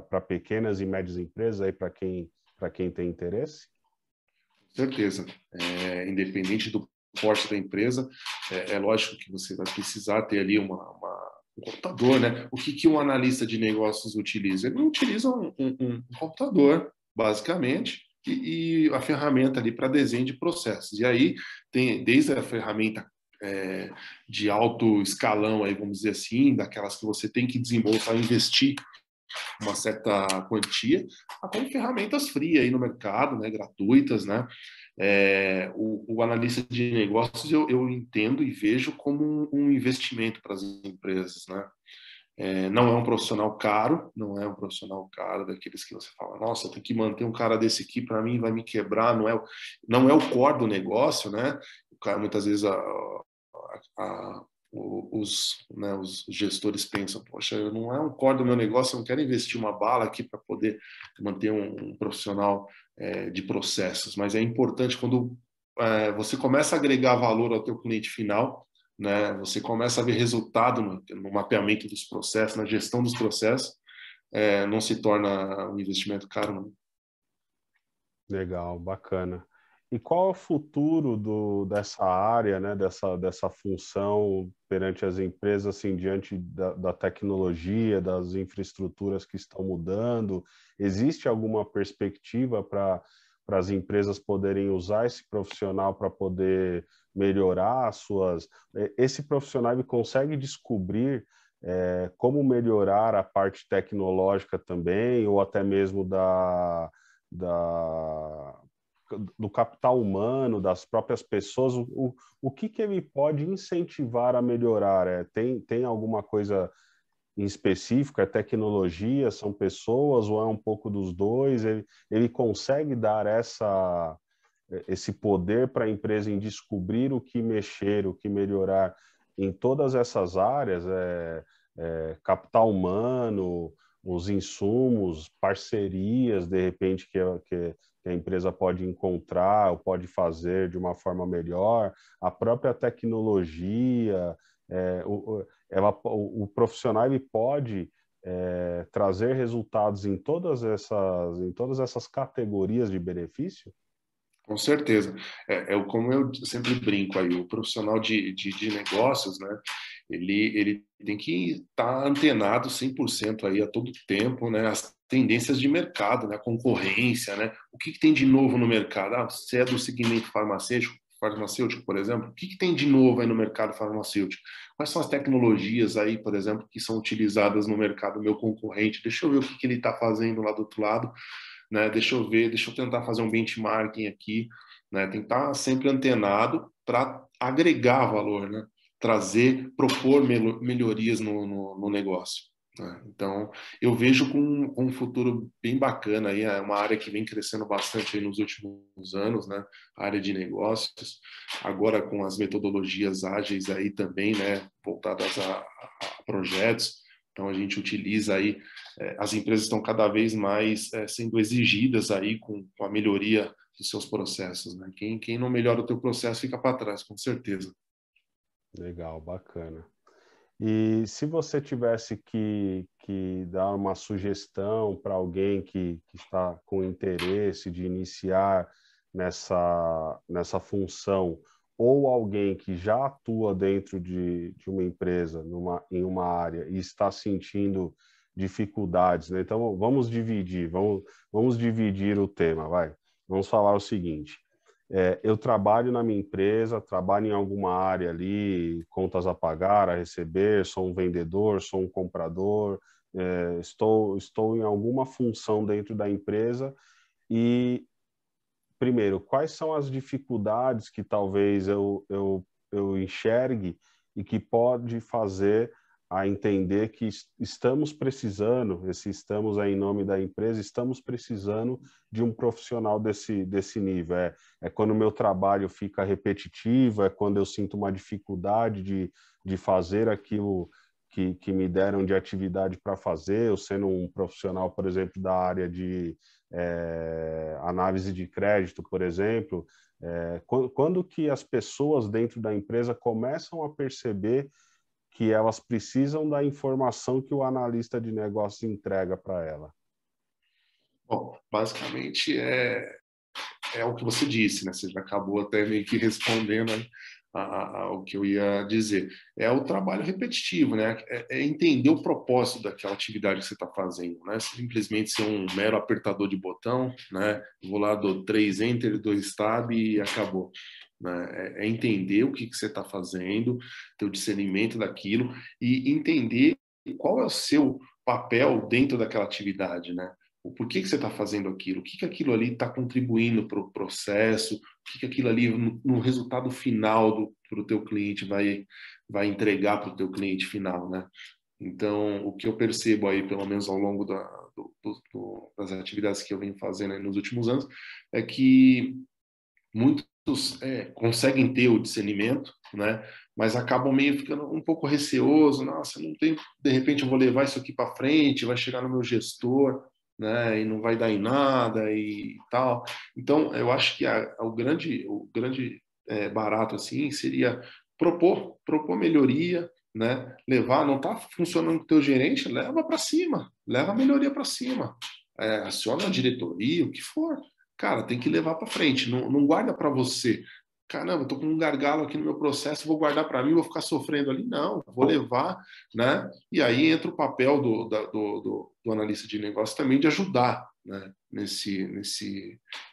[SPEAKER 1] para pequenas e médias empresas aí para quem tem interesse?
[SPEAKER 3] Certeza. Independente do porte da empresa, é lógico que você vai precisar ter ali um computador, né? O que um analista de negócios utiliza? Ele utiliza um computador, basicamente, e a ferramenta ali para desenho de processos. E aí tem desde a ferramenta de alto escalão, aí vamos dizer assim, daquelas que você tem que desembolsar, investir uma certa quantia, com ferramentas frias aí no mercado, né, gratuitas, né? O analista de negócios eu entendo e vejo como um investimento para as empresas, né? Não é um profissional caro, não é um profissional caro daqueles que você fala, nossa, eu tenho que manter um cara desse aqui para mim vai me quebrar, não é o core do negócio, né? O cara muitas vezes os gestores pensam, poxa, não é um core do meu negócio, eu não quero investir uma bala aqui para poder manter um profissional de processos, mas é importante quando você começa a agregar valor ao teu cliente final, né? Você começa a ver resultado no mapeamento dos processos, na gestão dos processos, não se torna um investimento caro, não.
[SPEAKER 1] Legal, bacana. E qual é o futuro dessa área, né, dessa função perante as empresas, assim, diante da tecnologia, das infraestruturas que estão mudando? Existe alguma perspectiva para as empresas poderem usar esse profissional para poder melhorar as suas... Esse profissional ele consegue descobrir como melhorar a parte tecnológica também, ou até mesmo da do capital humano, das próprias pessoas, o que ele pode incentivar a melhorar? Tem alguma coisa em específico? É tecnologia, são pessoas, ou é um pouco dos dois? Ele consegue dar esse poder para a empresa em descobrir o que mexer, o que melhorar em todas essas áreas, capital humano, os insumos, parcerias, de repente, que a empresa pode encontrar ou pode fazer de uma forma melhor, a própria tecnologia, o profissional ele pode trazer resultados em todas essas categorias de benefício?
[SPEAKER 3] Com certeza. Como eu sempre brinco aí, o profissional de negócios, né? Ele tem que estar antenado 100% aí a todo tempo, né? As tendências de mercado, né? A concorrência, né? O que tem de novo no mercado? Ah, você é do segmento farmacêutico, por exemplo, o que tem de novo aí no mercado farmacêutico? Quais são as tecnologias aí, por exemplo, que são utilizadas no mercado meu concorrente? Deixa eu ver o que ele está fazendo lá do outro lado, né? Deixa eu ver, deixa eu tentar fazer um benchmarking aqui, né? Tem que estar sempre antenado para agregar valor, né? Trazer, propor melhorias no negócio, né? Então, eu vejo com um futuro bem bacana aí, é uma área que vem crescendo bastante aí nos últimos anos, né? A área de negócios, agora com as metodologias ágeis aí também, né? Voltadas a projetos. Então, a gente utiliza aí, as empresas estão cada vez mais sendo exigidas aí com a melhoria dos seus processos, né? Quem não melhora o teu processo fica para trás, com certeza.
[SPEAKER 1] Legal, bacana. E se você tivesse que dar uma sugestão para alguém que está com interesse de iniciar nessa função, ou alguém que já atua dentro de uma empresa, em uma área, e está sentindo dificuldades, né? Então, vamos dividir o tema, vai. Vamos falar o seguinte: eu trabalho na minha empresa, trabalho em alguma área ali, contas a pagar, a receber, sou um vendedor, sou um comprador, estou em alguma função dentro da empresa e, primeiro, quais são as dificuldades que talvez eu enxergue e que pode fazer a entender que estamos precisando, esse estamos aí em nome da empresa, estamos precisando de um profissional desse nível. É quando o meu trabalho fica repetitivo, é quando eu sinto uma dificuldade de fazer aquilo que me deram de atividade para fazer, eu sendo um profissional, por exemplo, da área de análise de crédito, por exemplo, quando que as pessoas dentro da empresa começam a perceber que elas precisam da informação que o analista de negócios entrega para ela?
[SPEAKER 3] Bom, basicamente é o que você disse, né? Você já acabou até meio que respondendo ao que eu ia dizer. É o trabalho repetitivo, né? É entender o propósito daquela atividade que você está fazendo, né? Simplesmente ser um mero apertador de botão, né? Vou lá, dou 3 Enter, 2 Tab e acabou. Né? É entender o que você está fazendo, ter o discernimento daquilo e entender qual é o seu papel dentro daquela atividade, né? O porquê que você está fazendo aquilo, o que aquilo ali está contribuindo para o processo, o que aquilo ali no resultado final para o teu cliente vai entregar para o teu cliente final, né? Então, o que eu percebo aí, pelo menos ao longo das atividades que eu venho fazendo aí nos últimos anos, é que muitos conseguem ter o discernimento, né? Mas acabam meio ficando um pouco receoso. Nossa, não tem, de repente eu vou levar isso aqui para frente, vai chegar no meu gestor, né? E não vai dar em nada e tal. Então, eu acho que o grande barato assim seria propor melhoria, né? Levar, não está funcionando com o teu gerente, leva para cima, leva a melhoria para cima, aciona a diretoria, o que for. Cara, tem que levar para frente, não guarda para você. Caramba, estou com um gargalo aqui no meu processo, vou guardar para mim, vou ficar sofrendo ali. Não, vou levar, né? E aí entra o papel do analista de negócio também de ajudar, né?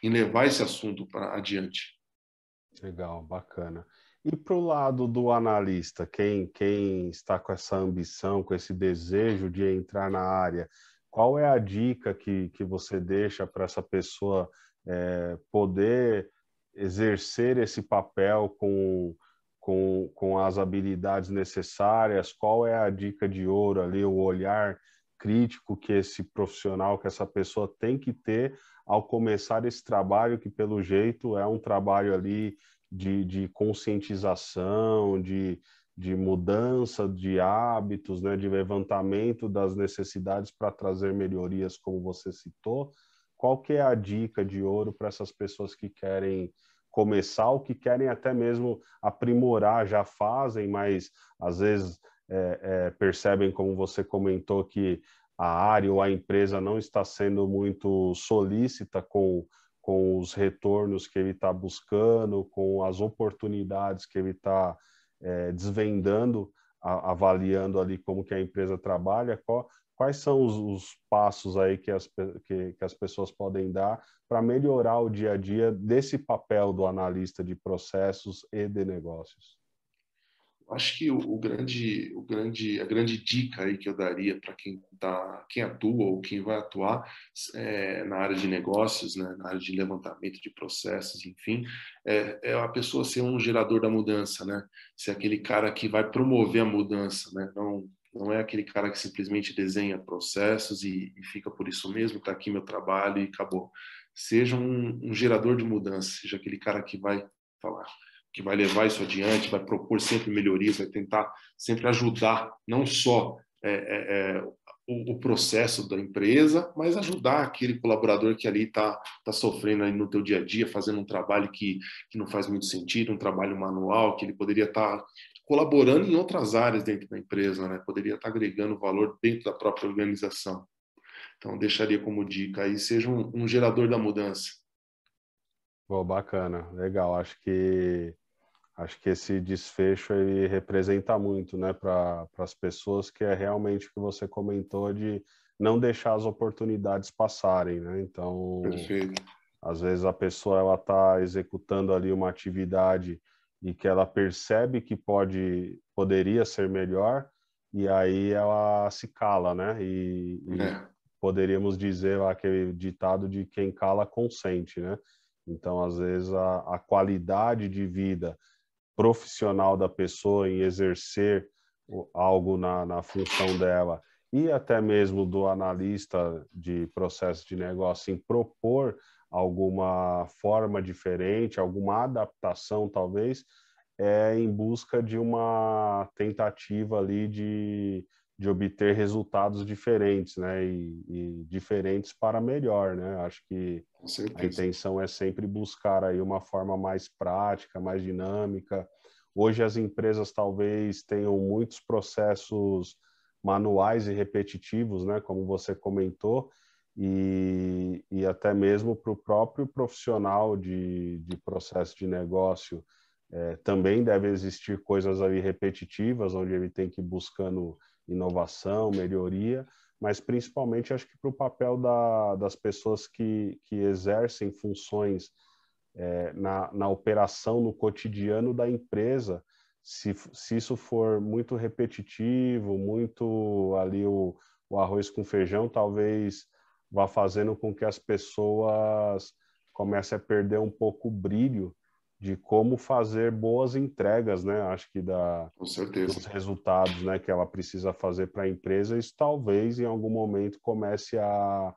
[SPEAKER 3] Em levar esse assunto para adiante.
[SPEAKER 1] Legal, bacana. E para o lado do analista, quem está com essa ambição, com esse desejo de entrar na área, qual é a dica que você deixa para essa pessoa poder exercer esse papel com as habilidades necessárias? Qual é a dica de ouro ali, o olhar crítico que esse profissional, que essa pessoa tem que ter ao começar esse trabalho, que pelo jeito é um trabalho ali de conscientização, de mudança de hábitos, né, de levantamento das necessidades para trazer melhorias, como você citou? Qual que é a dica de ouro para essas pessoas que querem começar ou que querem até mesmo aprimorar, já fazem, mas às vezes percebem, como você comentou, que a área ou a empresa não está sendo muito solícita com os retornos que ele está buscando, com as oportunidades que ele está desvendando, avaliando ali como que a empresa trabalha? Quais são os passos aí que as pessoas podem dar para melhorar o dia a dia desse papel do analista de processos e de negócios?
[SPEAKER 3] Acho que a grande dica aí que eu daria para quem atua ou quem vai atuar na área de negócios, né, na área de levantamento de processos, enfim, é a pessoa ser um gerador da mudança, né? Ser aquele cara que vai promover a mudança, né? Não é aquele cara que simplesmente desenha processos e fica por isso mesmo, está aqui meu trabalho e acabou. Seja um gerador de mudança, seja aquele cara que vai falar, que vai levar isso adiante, vai propor sempre melhorias, vai tentar sempre ajudar, não só o processo da empresa, mas ajudar aquele colaborador que ali está sofrendo aí no teu dia a dia, fazendo um trabalho que não faz muito sentido, um trabalho manual, que ele poderia estar colaborando em outras áreas dentro da empresa, né? Poderia estar agregando valor dentro da própria organização. Então, deixaria como dica aí, seja um gerador da mudança.
[SPEAKER 1] Pô, bacana, legal. Acho que esse desfecho ele representa muito, né, para as pessoas, que é realmente o que você comentou de não deixar as oportunidades passarem, né? Então,
[SPEAKER 3] Perfeito.
[SPEAKER 1] às vezes a pessoa ela está executando ali uma atividade e que ela percebe que poderia ser melhor, e aí ela se cala, né? E poderíamos dizer lá aquele ditado de quem cala consente, né? Então, às vezes a qualidade de vida profissional da pessoa em exercer algo na função dela, e até mesmo do analista de processo de negócio em propor alguma forma diferente, alguma adaptação talvez, em busca de uma tentativa ali de obter resultados diferentes, né? E diferentes para melhor, né? Acho que
[SPEAKER 3] Com
[SPEAKER 1] a
[SPEAKER 3] certeza.
[SPEAKER 1] intenção é sempre buscar aí uma forma mais prática, mais dinâmica. Hoje as empresas talvez tenham muitos processos manuais e repetitivos, né? Como você comentou, e até mesmo para o próprio profissional de processo de negócio, também deve existir coisas ali repetitivas, onde ele tem que ir buscando inovação, melhoria, mas principalmente acho que para o papel das pessoas que exercem funções na operação, no cotidiano da empresa. Se isso for muito repetitivo, muito ali o arroz com feijão, talvez vá fazendo com que as pessoas comecem a perder um pouco o brilho de como fazer boas entregas, né? Acho que
[SPEAKER 3] Com certeza.
[SPEAKER 1] dos resultados, né, que ela precisa fazer para a empresa, isso talvez em algum momento comece a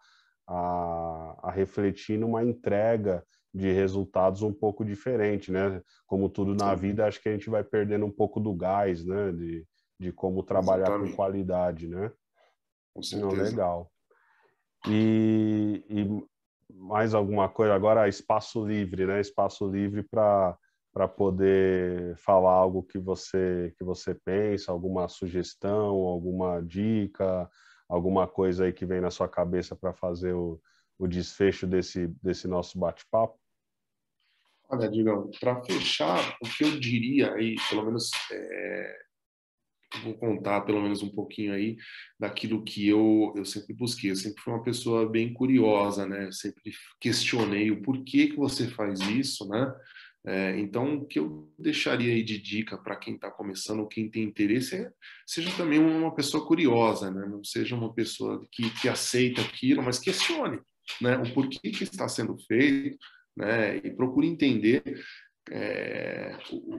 [SPEAKER 1] refletir numa entrega de resultados um pouco diferente, né? Como tudo na
[SPEAKER 3] Sim,
[SPEAKER 1] vida, acho que a gente vai perdendo um pouco do gás, né? De como trabalhar com
[SPEAKER 3] exatamente.
[SPEAKER 1] qualidade, né?
[SPEAKER 3] Com
[SPEAKER 1] Não,
[SPEAKER 3] certeza.
[SPEAKER 1] legal. E mais alguma coisa? Agora, espaço livre, né? Espaço livre para poder falar algo que você pensa, alguma sugestão, alguma dica, alguma coisa aí que vem na sua cabeça para fazer o desfecho desse nosso bate-papo.
[SPEAKER 3] Olha, Digão, para fechar, o que eu diria aí, pelo menos, vou contar pelo menos um pouquinho aí daquilo que eu sempre busquei. Eu sempre fui uma pessoa bem curiosa, né? Eu sempre questionei o porquê que você faz isso, né? Então, o que eu deixaria aí de dica para quem está começando ou quem tem interesse seja também uma pessoa curiosa, né? Não seja uma pessoa que aceita aquilo, mas questione. né, o porquê que está sendo feito, né, e procure entender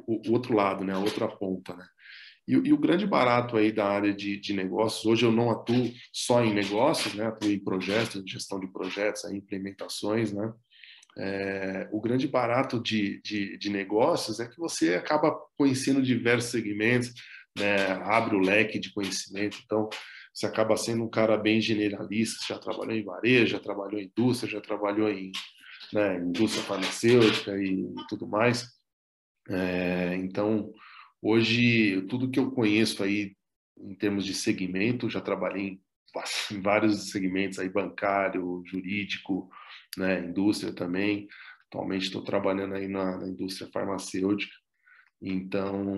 [SPEAKER 3] o outro lado, né, a outra ponta, né. E o grande barato aí da área de negócios, hoje eu não atuo só em negócios, né, atuo em projetos, em gestão de projetos, em implementações, né. O grande barato de negócios é que você acaba conhecendo diversos segmentos, né, abre o leque de conhecimento, então você acaba sendo um cara bem generalista, já trabalhou em varejo, já trabalhou em indústria, já trabalhou em, né, indústria farmacêutica e tudo mais. Então, hoje, tudo que eu conheço aí em termos de segmento, já trabalhei em vários segmentos aí, bancário, jurídico, né, indústria também. Atualmente estou trabalhando aí na indústria farmacêutica. Então,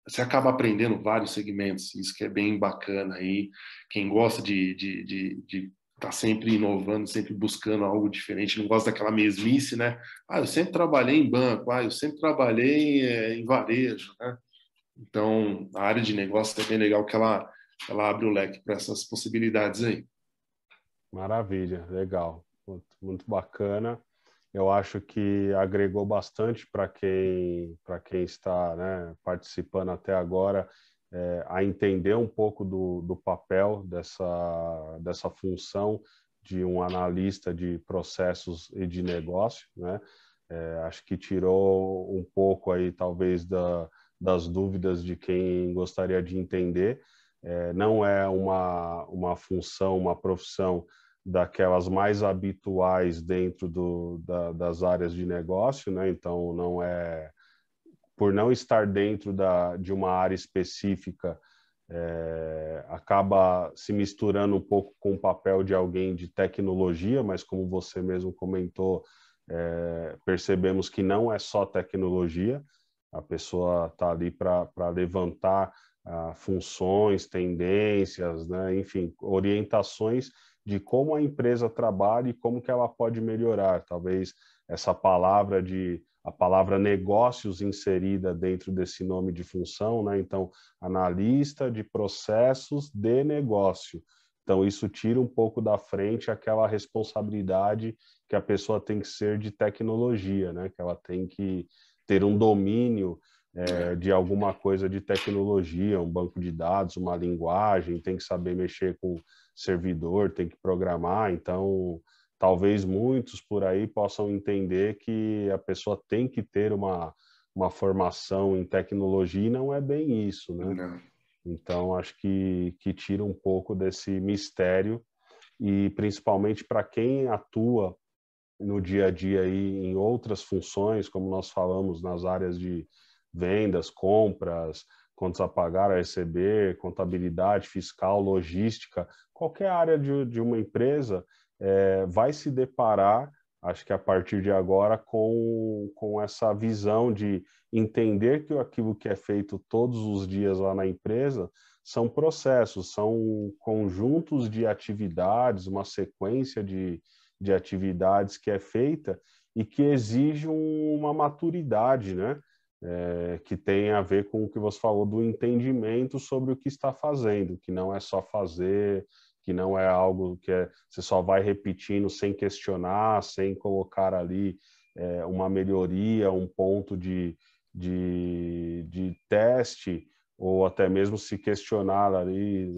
[SPEAKER 3] você acaba aprendendo vários segmentos, isso que é bem bacana aí. Quem gosta de estar sempre inovando, sempre buscando algo diferente, não gosta daquela mesmice, né? Ah, eu sempre trabalhei em banco, eu sempre trabalhei em varejo, né? Então, a área de negócio é bem legal que ela abre o leque para essas possibilidades aí.
[SPEAKER 1] Maravilha, legal, muito bacana. Eu acho que agregou bastante para quem está, né, participando até agora, a entender um pouco do papel dessa função de um analista de processos e de negócio, né? Acho que tirou um pouco aí, talvez, das dúvidas de quem gostaria de entender. Não é uma função, uma profissão daquelas mais habituais dentro das áreas de negócio, né? Então, não é por não estar dentro de uma área específica, acaba se misturando um pouco com o papel de alguém de tecnologia, mas como você mesmo comentou, percebemos que não é só tecnologia, a pessoa está ali para levantar funções, tendências, né? Enfim, orientações de como a empresa trabalha e como que ela pode melhorar. Talvez essa palavra a palavra negócios inserida dentro desse nome de função, né? Então, analista de processos de negócio. Então, isso tira um pouco da frente aquela responsabilidade que a pessoa tem que ser de tecnologia, né? Que ela tem que ter um domínio de alguma coisa de tecnologia, um banco de dados, uma linguagem, tem que saber mexer com servidor, tem que programar. Então, talvez muitos por aí possam entender que a pessoa tem que ter uma formação em tecnologia e não é bem isso, né?
[SPEAKER 3] Não.
[SPEAKER 1] Então, acho que tira um pouco desse mistério e principalmente para quem atua no dia a dia aí em outras funções, como nós falamos nas áreas de vendas, compras, contas a pagar, a receber, contabilidade, fiscal, logística, qualquer área de uma empresa vai se deparar, acho que a partir de agora, com essa visão de entender que aquilo que é feito todos os dias lá na empresa são processos, são conjuntos de atividades, uma sequência de atividades que é feita e que exige uma maturidade, né? Que tem a ver com o que você falou do entendimento sobre o que está fazendo, que não é só fazer, que não é algo que você só vai repetindo sem questionar, sem colocar ali uma melhoria, um ponto de teste, ou até mesmo se questionar ali,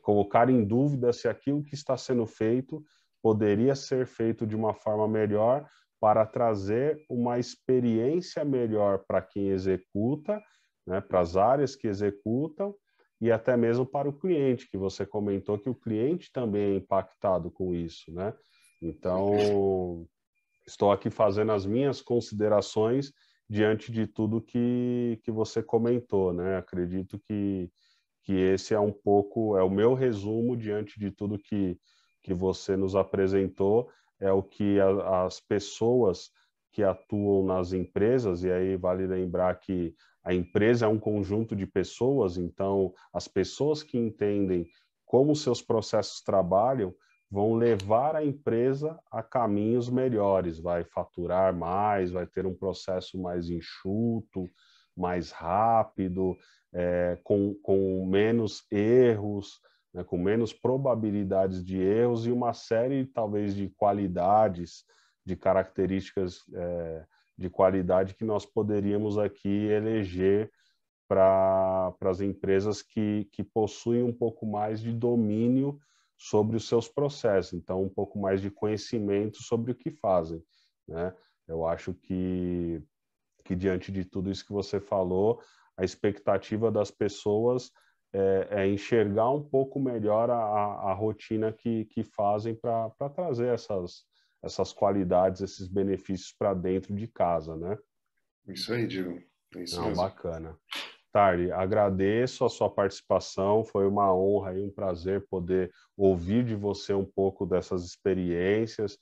[SPEAKER 1] colocar em dúvida se aquilo que está sendo feito poderia ser feito de uma forma melhor para trazer uma experiência melhor para quem executa, né, para as áreas que executam e até mesmo para o cliente, que você comentou que o cliente também é impactado com isso, né? Então, estou aqui fazendo as minhas considerações diante de tudo que você comentou, né? Acredito que esse é um pouco, é o meu resumo diante de tudo que você nos apresentou, é o que as pessoas que atuam nas empresas, e aí vale lembrar que a empresa é um conjunto de pessoas, então as pessoas que entendem como seus processos trabalham vão levar a empresa a caminhos melhores, vai faturar mais, vai ter um processo mais enxuto, mais rápido, com menos erros, né, com menos probabilidades de erros e uma série, talvez, de qualidades, de características de qualidade que nós poderíamos aqui eleger para as empresas que possuem um pouco mais de domínio sobre os seus processos, então um pouco mais de conhecimento sobre o que fazem, né? Eu acho que diante de tudo isso que você falou, a expectativa das pessoas é enxergar um pouco melhor a rotina que fazem para trazer essas qualidades, esses benefícios para dentro de casa, né?
[SPEAKER 3] Isso aí, Diego. É isso
[SPEAKER 1] Não,
[SPEAKER 3] mesmo.
[SPEAKER 1] bacana. Tarly, agradeço a sua participação, foi uma honra e um prazer poder ouvir de você um pouco dessas experiências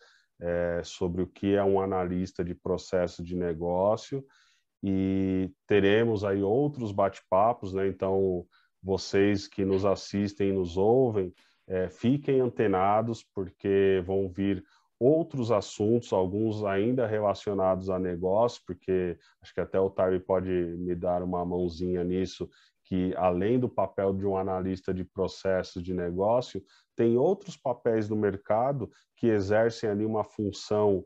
[SPEAKER 1] sobre o que é um analista de processo de negócio, e teremos aí outros bate-papos, né? Então, vocês que nos assistem e nos ouvem, fiquem antenados, porque vão vir outros assuntos, alguns ainda relacionados a negócio, porque acho que até o Tarly pode me dar uma mãozinha nisso, que além do papel de um analista de processo de negócio, tem outros papéis no mercado que exercem ali uma função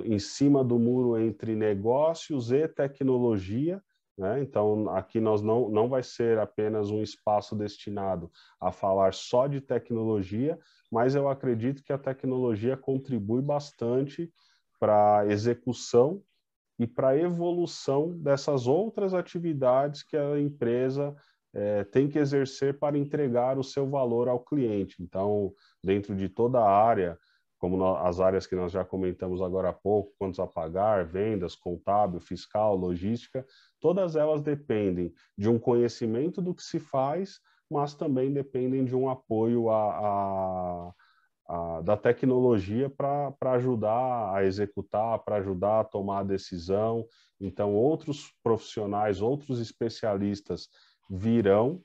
[SPEAKER 1] em cima do muro entre negócios e tecnologia, né? Então, aqui nós não vai ser apenas um espaço destinado a falar só de tecnologia, mas eu acredito que a tecnologia contribui bastante para a execução e para a evolução dessas outras atividades que a empresa tem que exercer para entregar o seu valor ao cliente. Então, dentro de toda a área, como as áreas que nós já comentamos agora há pouco, contas a pagar, vendas, contábil, fiscal, logística, todas elas dependem de um conhecimento do que se faz, mas também dependem de um apoio da tecnologia para ajudar a executar, para ajudar a tomar a decisão. Então, outros profissionais, outros especialistas virão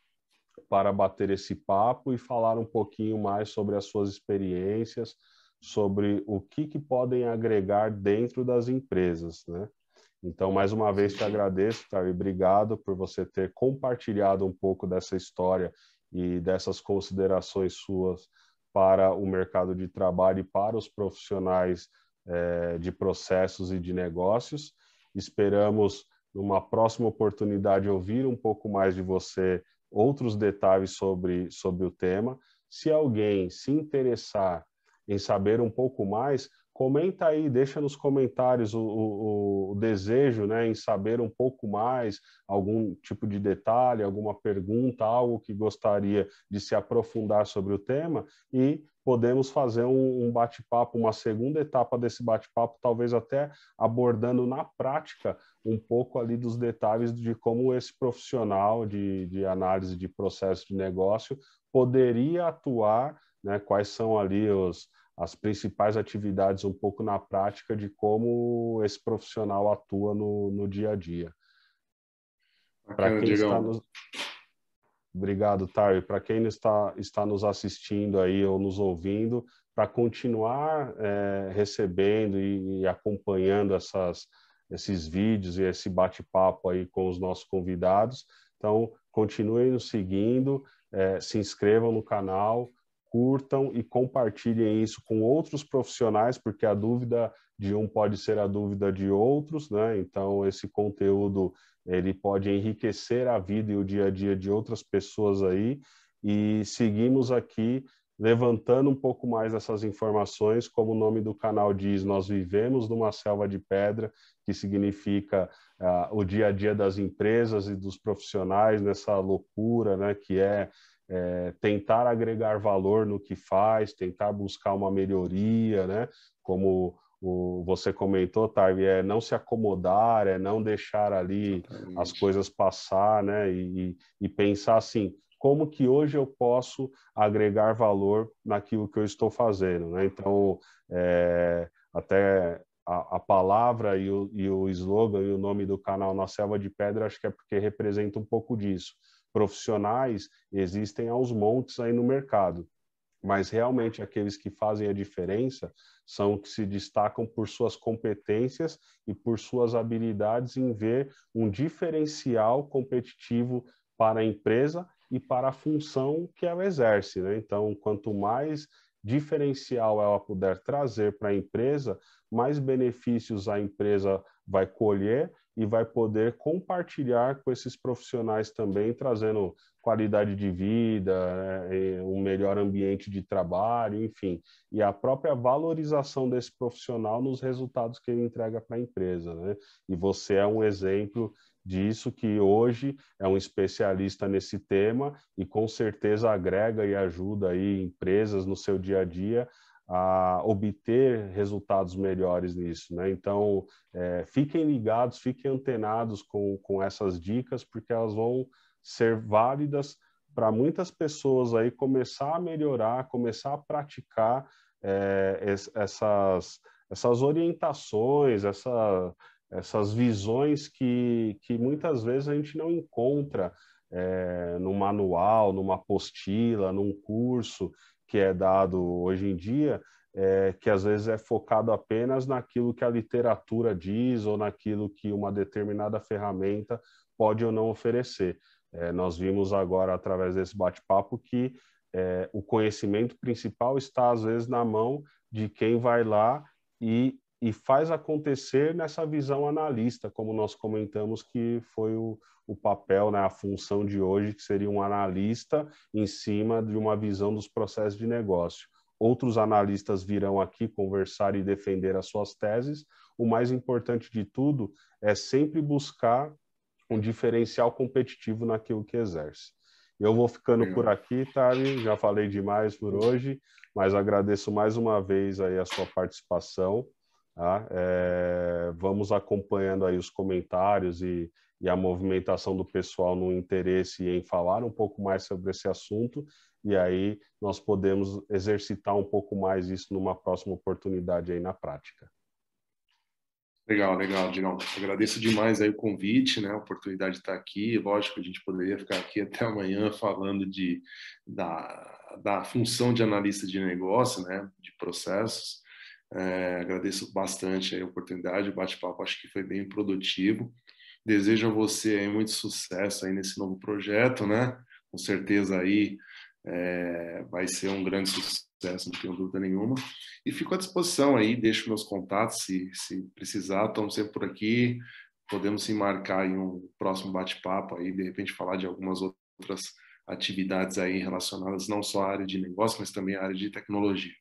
[SPEAKER 1] para bater esse papo e falar um pouquinho mais sobre as suas experiências, sobre o que podem agregar dentro das empresas, né? Então, mais uma vez, te agradeço, tá? E obrigado por você ter compartilhado um pouco dessa história e dessas considerações suas para o mercado de trabalho e para os profissionais de processos e de negócios. Esperamos, numa próxima oportunidade, ouvir um pouco mais de você, outros detalhes sobre o tema. Se alguém se interessar em saber um pouco mais, comenta aí, deixa nos comentários o desejo, né, em saber um pouco mais, algum tipo de detalhe, alguma pergunta, algo que gostaria de se aprofundar sobre o tema, e podemos fazer um bate-papo, uma segunda etapa desse bate-papo, talvez até abordando na prática um pouco ali dos detalhes de como esse profissional de análise de processo de negócio poderia atuar, né, quais são ali as principais atividades um pouco na prática de como esse profissional atua no dia a dia. Para
[SPEAKER 3] Bacana,
[SPEAKER 1] quem está
[SPEAKER 3] Diegão.
[SPEAKER 1] nos... Obrigado, Tarly. Para quem está nos assistindo aí ou nos ouvindo, para continuar recebendo e acompanhando esses vídeos e esse bate-papo aí com os nossos convidados. Então, continuem nos seguindo, se inscrevam no canal, curtam e compartilhem isso com outros profissionais, porque a dúvida de um pode ser a dúvida de outros, né? Então, esse conteúdo ele pode enriquecer a vida e o dia a dia de outras pessoas aí, e seguimos aqui levantando um pouco mais essas informações, como o nome do canal diz, nós vivemos numa selva de pedra, que significa o dia a dia das empresas e dos profissionais nessa loucura, né, que tentar agregar valor no que faz, tentar buscar uma melhoria, né, como você comentou, Tarly, não se acomodar, não deixar ali as coisas passar, né, e pensar assim, como que hoje eu posso agregar valor naquilo que eu estou fazendo, né? Então, até a palavra e o slogan e o nome do canal Na Selva de Pedra, acho que é porque representa um pouco disso. Profissionais existem aos montes aí no mercado, mas realmente aqueles que fazem a diferença são que se destacam por suas competências e por suas habilidades em ver um diferencial competitivo para a empresa e para a função que ela exerce, né? Então, quanto mais diferencial ela puder trazer para a empresa, mais benefícios a empresa vai colher e vai poder compartilhar com esses profissionais também, trazendo qualidade de vida, um melhor ambiente de trabalho, enfim, e a própria valorização desse profissional nos resultados que ele entrega para a empresa, né? E você é um exemplo disso, que hoje é um especialista nesse tema e com certeza agrega e ajuda aí empresas no seu dia a dia a obter resultados melhores nisso, né? Então, fiquem ligados, fiquem antenados com essas dicas, porque elas vão ser válidas para muitas pessoas aí começar a melhorar, começar a praticar essas orientações, essas visões que muitas vezes a gente não encontra num manual, numa apostila, num curso que é dado hoje em dia, que às vezes é focado apenas naquilo que a literatura diz ou naquilo que uma determinada ferramenta pode ou não oferecer. Nós vimos agora, através desse bate-papo, que o conhecimento principal está, às vezes, na mão de quem vai lá e faz acontecer nessa visão analista, como nós comentamos que foi o papel, né, a função de hoje, que seria um analista em cima de uma visão dos processos de negócio. Outros analistas virão aqui conversar e defender as suas teses. O mais importante de tudo é sempre buscar um diferencial competitivo naquilo que exerce. Eu vou ficando por aqui, Tali, já falei demais por hoje, mas agradeço mais uma vez aí a sua participação. Tá? Vamos acompanhando aí os comentários e a movimentação do pessoal no interesse em falar um pouco mais sobre esse assunto, e aí nós podemos exercitar um pouco mais isso numa próxima oportunidade aí na prática.
[SPEAKER 3] Legal, legal, Digão. Agradeço demais aí o convite, né? A oportunidade de estar aqui. Lógico, a gente poderia ficar aqui até amanhã falando da função de analista de negócio, né? De processos. Agradeço bastante a oportunidade, o bate-papo acho que foi bem produtivo. Desejo a você aí muito sucesso aí nesse novo projeto, né? Com certeza aí vai ser um grande sucesso, não tenho dúvida nenhuma. E fico à disposição aí, deixo meus contatos, se precisar, estamos sempre por aqui. Podemos se marcar em um próximo bate-papo aí, de repente falar de algumas outras atividades aí relacionadas não só à área de negócio, mas também à área de tecnologia.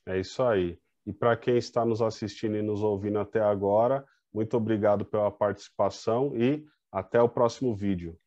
[SPEAKER 1] É isso aí. E para quem está nos assistindo e nos ouvindo até agora, muito obrigado pela participação e até o próximo vídeo.